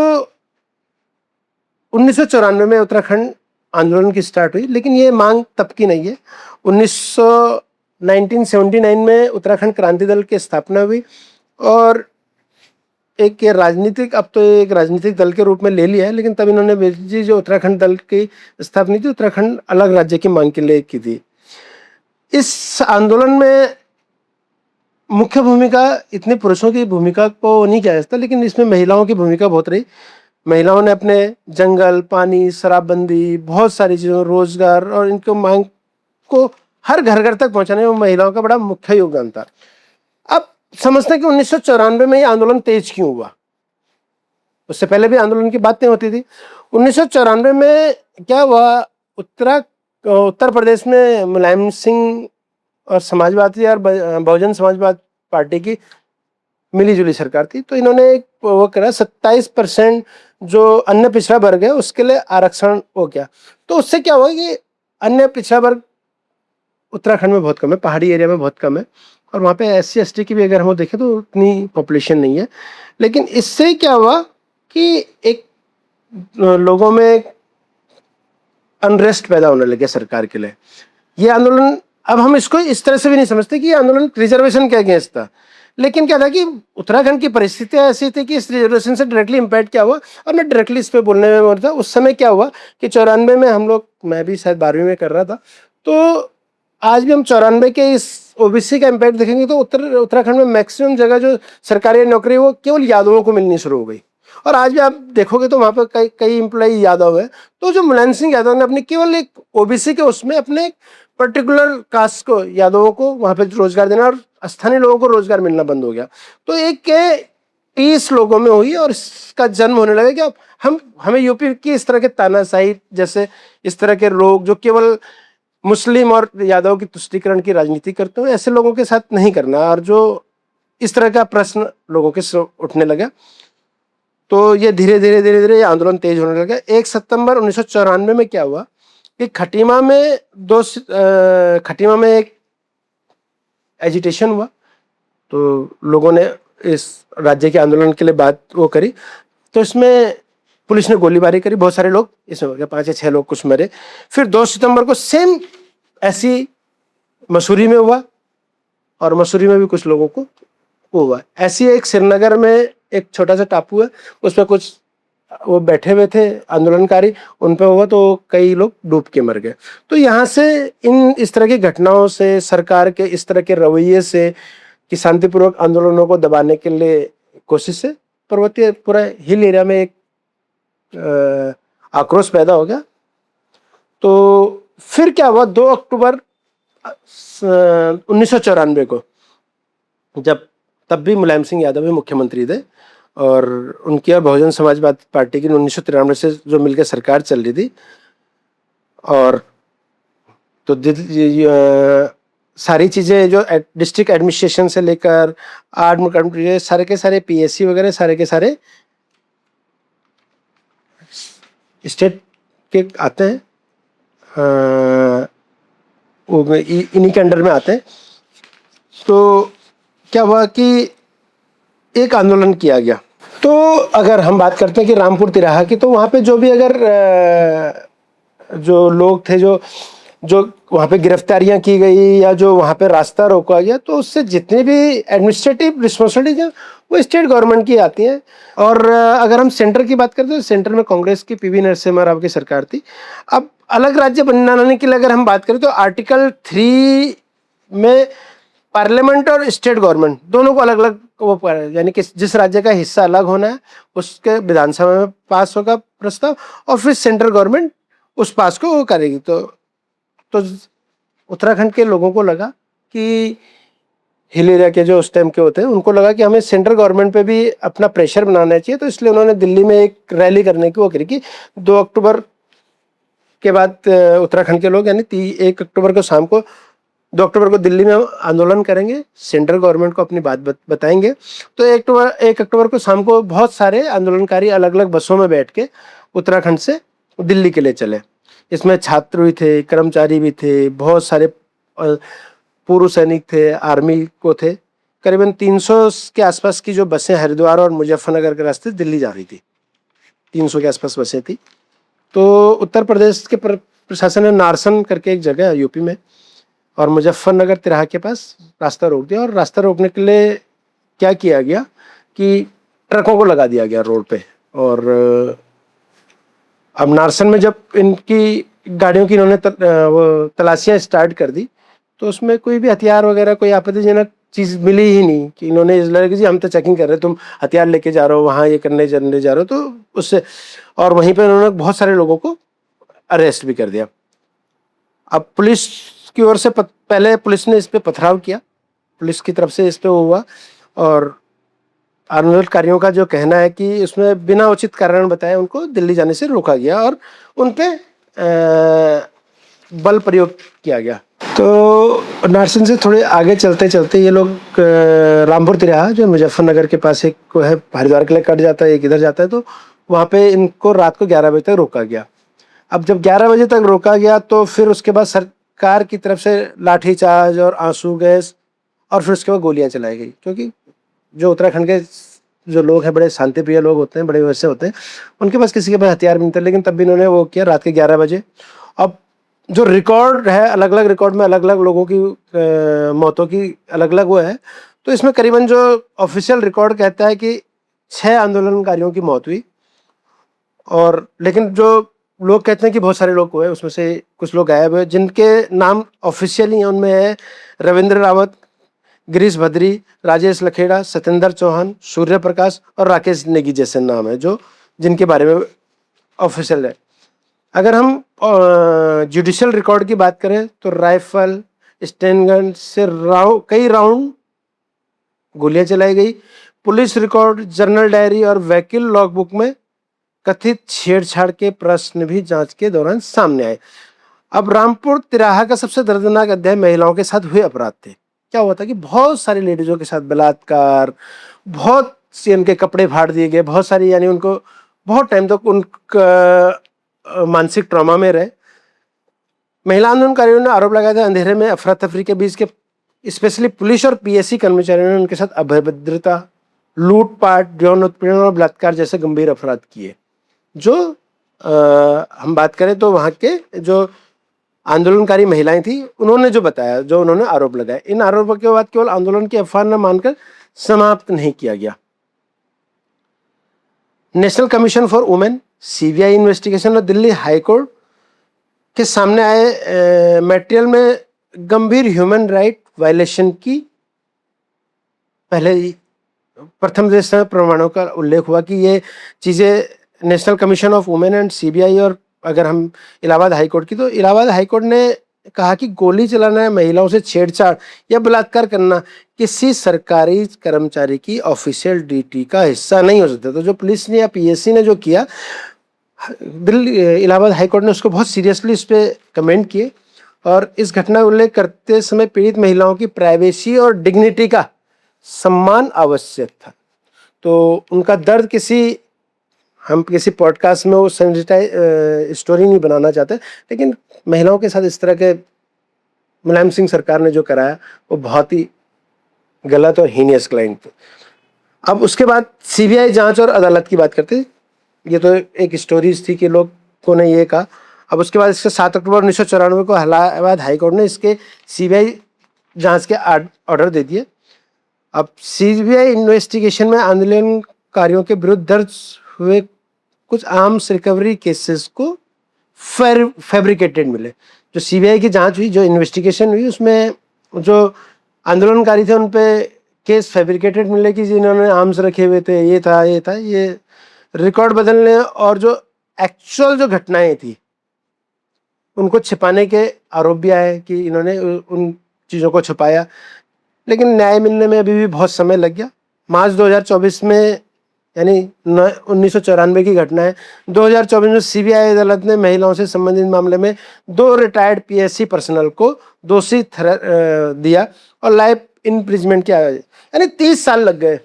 1994 में उत्तराखंड आंदोलन की स्टार्ट हुई, लेकिन ये मांग तब की नहीं है। 1979 में उत्तराखंड क्रांति दल की स्थापना हुई, और एक ये राजनीतिक, अब तो एक राजनीतिक दल के रूप में ले लिया है, लेकिन तब इन्होंने जी जो उत्तराखंड दल की स्थापना की, उत्तराखंड अलग राज्य की मांग के लिए की थी। इस आंदोलन में मुख्य भूमिका इतनी पुरुषों की भूमिका को नहीं किया जाता, लेकिन इसमें महिलाओं की भूमिका बहुत रही। महिलाओं ने अपने जंगल, पानी, शराबबंदी, बहुत सारी चीज़ों, रोजगार और इनको मांग को हर घर घर तक पहुंचाने में महिलाओं का बड़ा मुख्य योगदान था। अब समझते हैं कि 1994 में ये आंदोलन तेज क्यों हुआ। उससे पहले भी आंदोलन की बातें होती थी। 1994 में क्या हुआ, उत्तर प्रदेश में मुलायम सिंह और समाजवादी और बहुजन समाजवाद पार्टी की मिलीजुली सरकार थी। तो इन्होंने एक वो करा, 27% जो अन्य पिछड़ा वर्ग है उसके लिए आरक्षण हो गया। तो उससे क्या हुआ कि अन्य पिछड़ा वर्ग उत्तराखंड में बहुत कम है, पहाड़ी एरिया में बहुत कम है, और वहाँ पे SC ST की भी अगर हम देखें तो उतनी पॉपुलेशन नहीं है। लेकिन इससे क्या हुआ कि एक लोगों में अनरेस्ट पैदा होने लगे सरकार के लिए। ये आंदोलन, अब हम इसको इस तरह से भी नहीं समझते कि ये आंदोलन रिजर्वेशन के अगेंस्ट था, लेकिन क्या था कि उत्तराखंड की परिस्थितियां ऐसी थी कि इस रिजर्वेशन से डायरेक्टली इम्पैक्ट क्या हुआ। और मैं डायरेक्टली इस पर बोलने में बोल था, उस समय क्या हुआ कि 94 में हम लोग, मैं भी शायद 12वीं में कर रहा था, तो आज भी हम 94 के इस OBC का इम्पैक्ट देखेंगे तो उत्तराखंड में मैक्सिमम जगह जो सरकारी नौकरी वो केवल यादवों को मिलनी शुरू हो गई। और आज भी आप देखोगे तो वहाँ पर कई कई एम्प्लॉई यादव है। तो जो मुलायम सिंह यादव ने अपने केवल एक OBC के उसमें अपने पर्टिकुलर कास्ट को, यादवों को वहाँ पे रोजगार देना और स्थानीय लोगों को रोजगार मिलना बंद हो गया। तो एक के 30 लोगों में हुई और इसका जन्म होने लगा कि अब हमें यूपी की इस तरह के तानाशाही जैसे इस तरह के लोग जो केवल मुस्लिम और यादव की तुष्टीकरण की राजनीति करते हैं, ऐसे लोगों के साथ नहीं करना। और जो इस तरह का प्रश्न लोगों के उठने लगा, तो ये धीरे धीरे आंदोलन तेज होने लगा। 1 सितंबर 1994 में क्या हुआ कि खटीमा में एक एजिटेशन हुआ। तो लोगों ने इस राज्य के आंदोलन के लिए बात वो करी, तो इसमें पुलिस ने गोलीबारी करी, बहुत सारे लोग इसमें हो गए, 5 या 6 लोग कुछ मरे। फिर 2 सितंबर को सेम ऐसी मसूरी में हुआ, और मसूरी में भी कुछ लोगों को हुआ। ऐसी एक श्रीनगर में एक छोटा सा टापू है, उस पर कुछ वो बैठे हुए थे आंदोलनकारी, उन पे हुआ तो कई लोग डूब के मर गए। तो यहाँ से इस तरह की घटनाओं से, सरकार के इस तरह के रवैये से कि शांतिपूर्वक आंदोलनों को दबाने के लिए कोशिश से पर्वतीय पूरा हिल एरिया में एक आक्रोश पैदा हो गया। तो फिर क्या हुआ, 2 अक्टूबर 1994 को, जब तब भी मुलायम सिंह यादव भी मुख्यमंत्री थे और उनकी और बहुजन समाजवादी पार्टी की 1993 से जो मिलकर सरकार चल रही थी, और तो सारी चीज़ें जो डिस्ट्रिक्ट एडमिनिस्ट्रेशन से लेकर आर्म सारे के सारे PSC वगैरह सारे के सारे स्टेट के आते हैं, वो इन्हीं के अंडर में आते हैं। तो क्या हुआ कि एक आंदोलन किया गया। तो अगर हम बात करते हैं कि रामपुर तिराहा की, तो वहाँ पे जो भी अगर जो लोग थे जो वहाँ पे गिरफ्तारियां की गई या जो वहाँ पे रास्ता रोका गया, तो उससे जितनी भी एडमिनिस्ट्रेटिव रिस्पॉन्सिबिलिटीज हैं वो स्टेट गवर्नमेंट की आती हैं। और अगर हम सेंटर की बात करते हैं तो सेंटर में कांग्रेस की PV नरसिम्हा राव की सरकार थी। अब अलग राज्य बनाने के लिए अगर हम बात करें तो आर्टिकल 3 में पार्लियामेंट और स्टेट गवर्नमेंट दोनों को अलग अलग वो, यानी कि जिस राज्य का हिस्सा अलग होना है उसके विधानसभा में पास होगा प्रस्ताव, और फिर सेंट्रल गवर्नमेंट उस पास को वो करेगी। तो उत्तराखंड के लोगों को लगा कि हिल एरिया के जो उस टाइम के होते हैं उनको लगा कि हमें सेंट्रल गवर्नमेंट पे भी अपना प्रेशर बनाना चाहिए। तो इसलिए उन्होंने दिल्ली में एक रैली करने की वो करी कि 2 अक्टूबर के बाद उत्तराखंड के लोग, यानी 1 अक्टूबर को शाम को, 2 अक्टूबर को दिल्ली में आंदोलन करेंगे, सेंट्रल गवर्नमेंट को अपनी बात बताएंगे। तो 1 अक्टूबर को शाम को बहुत सारे आंदोलनकारी अलग अलग बसों में बैठ के उत्तराखंड से दिल्ली के लिए चले। इसमें छात्र भी थे, कर्मचारी भी थे, बहुत सारे पूर्व सैनिक थे, आर्मी को थे। करीबन 300 के आसपास की जो बसें हरिद्वार और मुजफ्फरनगर के रास्ते दिल्ली जा रही थी, 300 के आसपास बसें थी। तो उत्तर प्रदेश के प्रशासन ने नारसन करके एक जगह है यूपी में, और मुजफ्फरनगर तिराहा के पास रास्ता रोक दिया। और रास्ता रोकने के लिए क्या किया गया कि ट्रकों को लगा दिया गया रोड पे। और अब नारसन में जब इनकी गाड़ियों की इन्होंने वो तलाशियां स्टार्ट कर दी तो उसमें कोई भी हथियार वगैरह कोई आपत्तिजनक चीज़ मिली ही नहीं कि इन्होंने इस लड़के जी हम तो चेकिंग कर रहे, तुम हथियार लेके जा रहे हो वहाँ, ये करने चलने जा रहे हो, तो उससे और वहीं पे उन्होंने बहुत सारे लोगों को अरेस्ट भी कर दिया। अब पुलिस की ओर से पहले पुलिस ने इस पे पथराव किया, पुलिस की तरफ से इस पे हुआ, और आंदोलनकारियों का जो कहना है कि उसमें बिना उचित कारण बताए उनको दिल्ली जाने से रोका गया और उन पे बल प्रयोग किया गया। तो नारसन से थोड़े आगे चलते चलते ये लोग रामपुर तिराहा जो मुजफ्फरनगर के पास एक को है, हरिद्वार के लिए कट जाता है, एक इधर जाता है, तो वहाँ पे इनको रात को 11 बजे तक रोका गया। अब जब 11 बजे तक रोका गया तो फिर उसके बाद सरकार की तरफ से लाठीचार्ज और आंसू गैस और फिर उसके बाद गोलियां चलाई गई, क्योंकि जो उत्तराखंड के जो लोग हैं बड़े शांति प्रिय लोग होते हैं, बड़े वैसे होते हैं, उनके पास किसी के पास हथियार भी नहीं था, लेकिन तब भी इन्होंने वो किया रात के 11 बजे। अब जो रिकॉर्ड है अलग अलग रिकॉर्ड में अलग अलग लोगों की मौतों की अलग अलग वो है, तो इसमें करीबन जो ऑफिशियल रिकॉर्ड कहता है कि 6 आंदोलनकारियों की मौत हुई, और लेकिन जो लोग कहते हैं कि बहुत सारे लोग हुए, उसमें से कुछ लोग गायब हुए जिनके नाम ऑफिशियली हैं। उनमें है रविंद्र रावत, गिरीश भद्री, राजेश लखेड़ा, सत्येंद्र चौहान, सूर्य प्रकाश और राकेश नेगी जैसे नाम है जो जिनके बारे में ऑफिशियल है। अगर हम जुडिशियल रिकॉर्ड की बात करें तो राइफल स्टेन गन से कई राउंड गोलियां चलाई गई। पुलिस रिकॉर्ड, जर्नल डायरी और वकील लॉगबुक में कथित छेड़छाड़ के प्रश्न भी जांच के दौरान सामने आए। अब रामपुर तिराहा का सबसे दर्दनाक अध्याय महिलाओं के साथ हुए अपराध थे। क्या हुआ था कि बहुत सारी लेडीजों के साथ बलात्कार, बहुत सी उनके कपड़े फाड़ दिए गए, बहुत सारी, यानी उनको बहुत टाइम तक उनका मानसिक ट्रॉमा में रहे। महिला आंदोलनकारियों ने आरोप लगाया था अंधेरे में अफरा तफरी के बीच के स्पेशली पुलिस और पीएससी कर्मचारियों ने उनके साथ अभद्रता, लूटपाट, यौन उत्पीड़न और बलात्कार जैसे गंभीर अपराध किए। जो हम बात करें तो वहाँ के जो आंदोलनकारी महिलाएं थी उन्होंने जो बताया, जो उन्होंने आरोप लगाए, इन आरोपों के बाद केवल आंदोलन की अफवाह न मानकर समाप्त नहीं किया गया। National commission for women, CBI investigation और दिल्ली हाईकोर्ट के सामने आए मटेरियल में गंभीर ह्यूमन राइट वायलेशन की पहले प्रथम देश में प्रमाणों का उल्लेख हुआ कि ये चीज़ें national commission of women and CBI, और अगर हम इलाहाबाद हाईकोर्ट की, तो इलाहाबाद हाईकोर्ट ने कहा कि गोली चलाना, महिलाओं से छेड़छाड़ या बलात्कार करना किसी सरकारी कर्मचारी की ऑफिशियल ड्यूटी का हिस्सा नहीं हो सकता। तो जो पुलिस ने या पीएससी ने जो किया, दिल्ली इलाहाबाद हाईकोर्ट ने उसको बहुत सीरियसली इस पर कमेंट किए, और इस घटना का उल्लेख करते समय पीड़ित महिलाओं की प्राइवेसी और डिग्निटी का सम्मान आवश्यक था। तो उनका दर्द हम किसी पॉडकास्ट में वो स्टोरी नहीं बनाना चाहते, लेकिन महिलाओं के साथ इस तरह के मुलायम सिंह सरकार ने जो कराया वो बहुत ही गलत और हीनियस क्राइम थे। अब उसके बाद सीबीआई जांच और अदालत की बात करते, ये तो एक स्टोरीज थी कि लोगों ने ये कहा। अब उसके बाद इसके 7 अक्टूबर 1994 को इलाहाबाद हाईकोर्ट ने इसके सीबीआई जांच के ऑर्डर दे दिए। अब सीबीआई इन्वेस्टिगेशन में आंदोलनकारियों के विरुद्ध दर्ज हुए कुछ आर्म्स रिकवरी केसेस को फैब्रिकेटेड मिले। जो सीबीआई की जांच हुई, जो इन्वेस्टिगेशन हुई, उसमें जो आंदोलनकारी थे उन पे केस फैब्रिकेटेड मिले कि जिन्होंने आर्म्स रखे हुए थे, ये था ये रिकॉर्ड बदलने और जो एक्चुअल जो घटनाएं थी उनको छिपाने के आरोप भी आए कि इन्होंने उन चीज़ों को छुपाया, लेकिन न्याय मिलने में अभी भी बहुत समय लग गया। मार्च 2024 में, यानी 1994 की घटना है, 2024 में सीबीआई अदालत ने महिलाओं से संबंधित मामले में 2 रिटायर्ड पीएससी पर्सनल को दोषी दिया और लाइफ इम्प्रिजमेंट किया, यानी 30 साल लग गए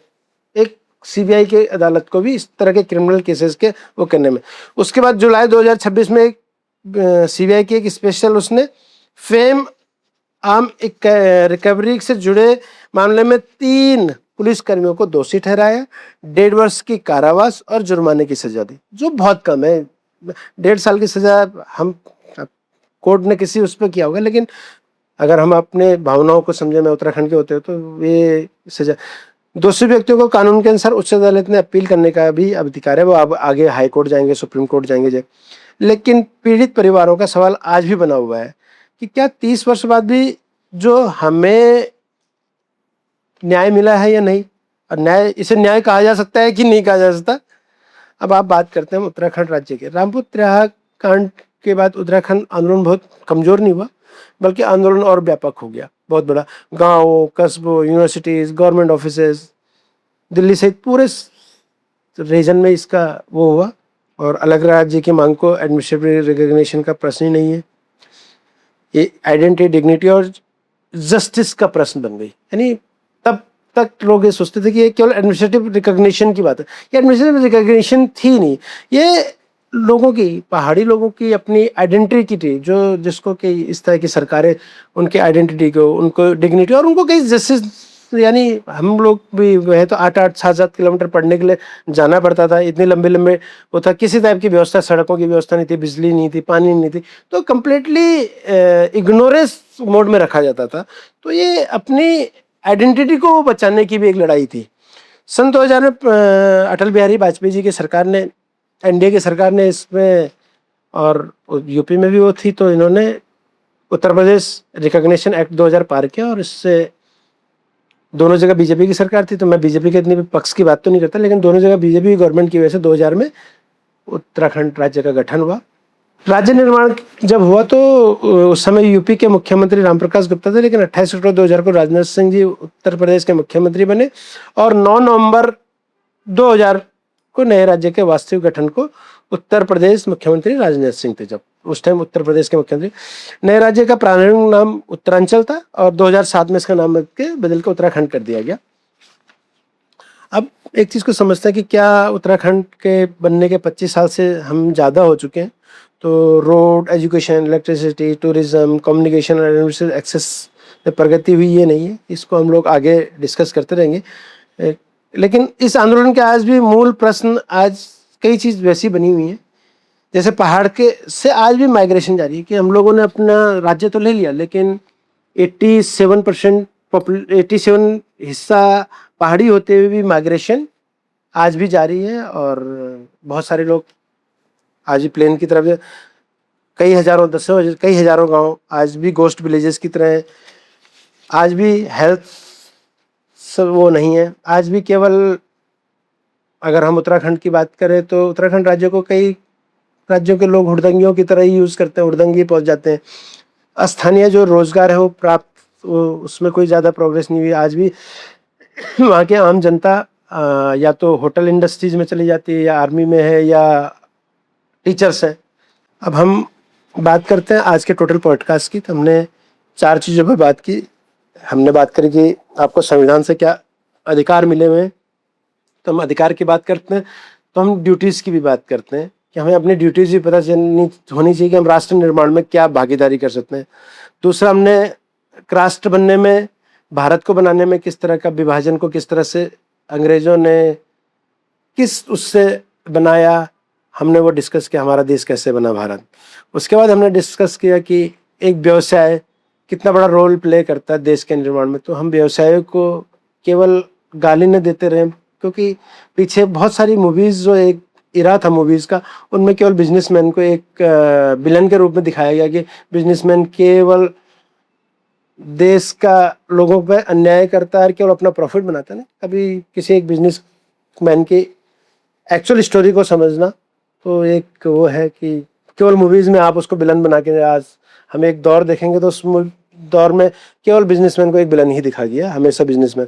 एक सीबीआई के अदालत को भी इस तरह के क्रिमिनल केसेस के वो करने में। उसके बाद जुलाई 2026 में सीबीआई की एक स्पेशल उसने फेम आर्म रिकवरी से जुड़े मामले में 3 पुलिसकर्मियों को दोषी ठहराया, 1.5 वर्ष की कारावास और जुर्माने की सजा दी, जो बहुत कम है। 1.5 साल की सजा हम कोर्ट ने किसी उस पर किया होगा, लेकिन अगर हम अपने भावनाओं को समझे, मैं उत्तराखंड के होते हो तो ये सजा दोषी व्यक्तियों को कानून के अनुसार उच्च अदालत में अपील करने का भी अधिकार है। वो अब आगे हाई कोर्ट जाएंगे, सुप्रीम कोर्ट जाएंगे। लेकिन पीड़ित परिवारों का सवाल आज भी बना हुआ है कि क्या 30 वर्ष बाद भी जो हमें न्याय मिला है या नहीं, और इसे न्याय कहा जा सकता है कि नहीं कहा जा सकता। अब आप बात करते हैं उत्तराखंड राज्य के। रामपुर त्रिहा कांड के बाद उत्तराखंड आंदोलन बहुत कमजोर नहीं हुआ, बल्कि आंदोलन और व्यापक हो गया, बहुत बड़ा। गाँव, कस्बों, यूनिवर्सिटीज, गवर्नमेंट ऑफिसेज, दिल्ली सहित पूरे रीजन में इसका वो हुआ। और अलग राज्य की मांग को एडमिनिस्ट्रेटिव रिकॉग्निशन का प्रश्न ही नहीं है। ये आइडेंटिटी, डिग्निटी और जस्टिस का प्रश्न बन गई। यानी तब तक लोग ये सोचते थे कि ये केवल एडमिनिस्ट्रेटिव रिकॉग्निशन की बात है। ये एडमिनिस्ट्रेटिव रिकॉग्निशन थी नहीं, ये लोगों की, पहाड़ी लोगों की अपनी आइडेंटिटी थी, जो जिसको कि इस तरह की सरकारें उनके आइडेंटिटी को, उनको डिग्निटी और उनको कहीं जस्टिस। यानी हम लोग भी वह तो 8-8, 7-7 किलोमीटर पढ़ने के लिए जाना पड़ता था। इतने लंबे लंबे वो था, किसी टाइप की व्यवस्था, सड़कों की व्यवस्था नहीं थी, बिजली नहीं थी, पानी नहीं थी, तो कम्प्लीटली इग्नोरेंस मोड में रखा जाता था। तो ये अपनी आइडेंटिटी को बचाने की भी एक लड़ाई थी। सन 2000 में अटल बिहारी वाजपेयी जी की सरकार ने, एनडीए की सरकार ने इसमें, और यूपी में भी वो थी, तो इन्होंने उत्तर प्रदेश रिकॉग्निशन एक्ट 2000 पार किया। और इससे दोनों जगह बीजेपी की सरकार थी, तो मैं बीजेपी के इतने पक्ष की बात तो नहीं करता, लेकिन दोनों जगह बीजेपी गवर्नमेंट की वजह से 2000 में उत्तराखंड राज्य का गठन हुआ। राज्य निर्माण जब हुआ तो उस समय यूपी के मुख्यमंत्री रामप्रकाश गुप्ता थे, लेकिन 28 अक्टूबर 2000 को राजनाथ सिंह जी उत्तर प्रदेश के मुख्यमंत्री बने। और 9 नवंबर 2000 को नए राज्य के वास्तविक गठन को उत्तर प्रदेश मुख्यमंत्री राजनाथ सिंह थे। जब उस टाइम उत्तर प्रदेश के मुख्यमंत्री, नए राज्य का प्रारंभिक नाम उत्तरांचल था और 2007 में इसका नाम बदल के उत्तराखंड कर दिया गया। अब एक चीज को समझते हैं कि क्या उत्तराखंड के बनने के 25 साल से हम ज़्यादा हो चुके हैं, तो road, education, electricity, tourism, communication और एक्सेस में प्रगति हुई, ये नहीं है। इसको हम लोग आगे डिस्कस करते रहेंगे। लेकिन इस आंदोलन के आज भी मूल प्रश्न, आज कई चीज़ वैसी बनी हुई हैं, जैसे पहाड़ के से आज भी माइग्रेशन जारी है कि हम लोगों ने अपना राज्य तो ले लिया, लेकिन 87 हिस्सा पहाड़ी होते हुए भी माइग्रेशन आज भी जारी है। और बहुत सारे लोग आज भी प्लेन की तरफ, कई हजारों गांव आज भी गोस्ट विलेजेस की तरह हैं। आज भी हेल्थ सब वो नहीं है। आज भी केवल, अगर हम उत्तराखंड की बात करें तो उत्तराखंड राज्य को कई राज्यों के लोग हुड़दंगियों की तरह ही यूज़ करते हैं, हुड़दंगी पहुंच जाते हैं। स्थानीय जो रोजगार है वो प्राप्त, उसमें कोई ज़्यादा प्रोग्रेस नहीं हुई। आज भी वहाँ के आम जनता या तो होटल इंडस्ट्रीज में चली जाती है, या आर्मी में है, या टीचर्स हैं। अब हम बात करते हैं आज के टोटल पॉडकास्ट की। तो हमने 4 चीज़ों पर बात की। हमने बात करी कि आपको संविधान से क्या अधिकार मिले हुए हैं, तो हम अधिकार की बात करते हैं। तो हम ड्यूटीज़ की भी बात करते हैं कि हमें अपनी ड्यूटीज़ भी पता होनी चाहिए कि हम राष्ट्र निर्माण में क्या भागीदारी कर सकते हैं। दूसरा, हमने राष्ट्र बनने में, भारत को बनाने में किस तरह का विभाजन को किस तरह से अंग्रेज़ों ने किस उससे बनाया, हमने वो डिस्कस किया, हमारा देश कैसे बना भारत। उसके बाद हमने डिस्कस किया कि एक व्यवसाय कितना बड़ा रोल प्ले करता है देश के निर्माण में। तो हम व्यवसायों को केवल गाली न देते रहे, क्योंकि पीछे बहुत सारी मूवीज़, जो एक इरा था मूवीज़ का, उनमें केवल बिजनेसमैन को एक विलन के रूप में दिखाया गया कि बिजनेसमैन केवल देश का लोगों पर अन्याय करता है, केवल अपना प्रॉफिट बनाता है। कभी किसी एक बिजनेसमैन की एक्चुअल स्टोरी को समझना तो एक वो है कि केवल मूवीज़ में आप उसको विलन बना के, आज हम एक दौर देखेंगे तो उस दौर में केवल बिजनेसमैन को एक विलन ही दिखा गया, हमेशा बिजनेसमैन।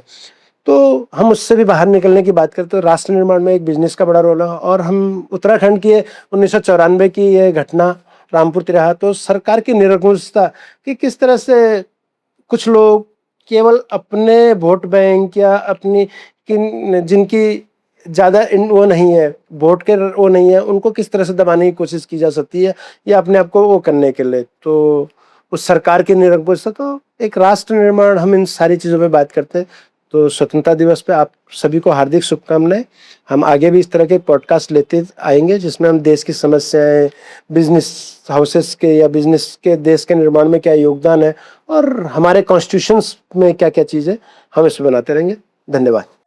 तो हम उससे भी बाहर निकलने की बात करते हैं। तो राष्ट्र निर्माण में एक बिजनेस का बड़ा रोल है। और हम उत्तराखंड की 1994 की ये घटना रामपुर तिराहा, तो सरकार की निरंकुशता कि किस तरह से कुछ लोग केवल अपने वोट बैंक या अपनी जिनकी ज़्यादा वो नहीं है, वोट के वो नहीं है, उनको किस तरह से दबाने की कोशिश की जा सकती है, या अपने आप को वो करने के लिए। तो उस सरकार की निरंकुशता, तो एक राष्ट्र निर्माण, हम इन सारी चीज़ों पे बात करते हैं। तो स्वतंत्रता दिवस पे आप सभी को हार्दिक शुभकामनाएं। हम आगे भी इस तरह के पॉडकास्ट लेते आएंगे, जिसमें हम देश की समस्याएं, बिजनेस हाउसेस के या बिजनेस के देश के निर्माण में क्या योगदान है, और हमारे कॉन्स्टिट्यूशंस में क्या क्या चीज़ें, हम इसमें बनाते रहेंगे। धन्यवाद।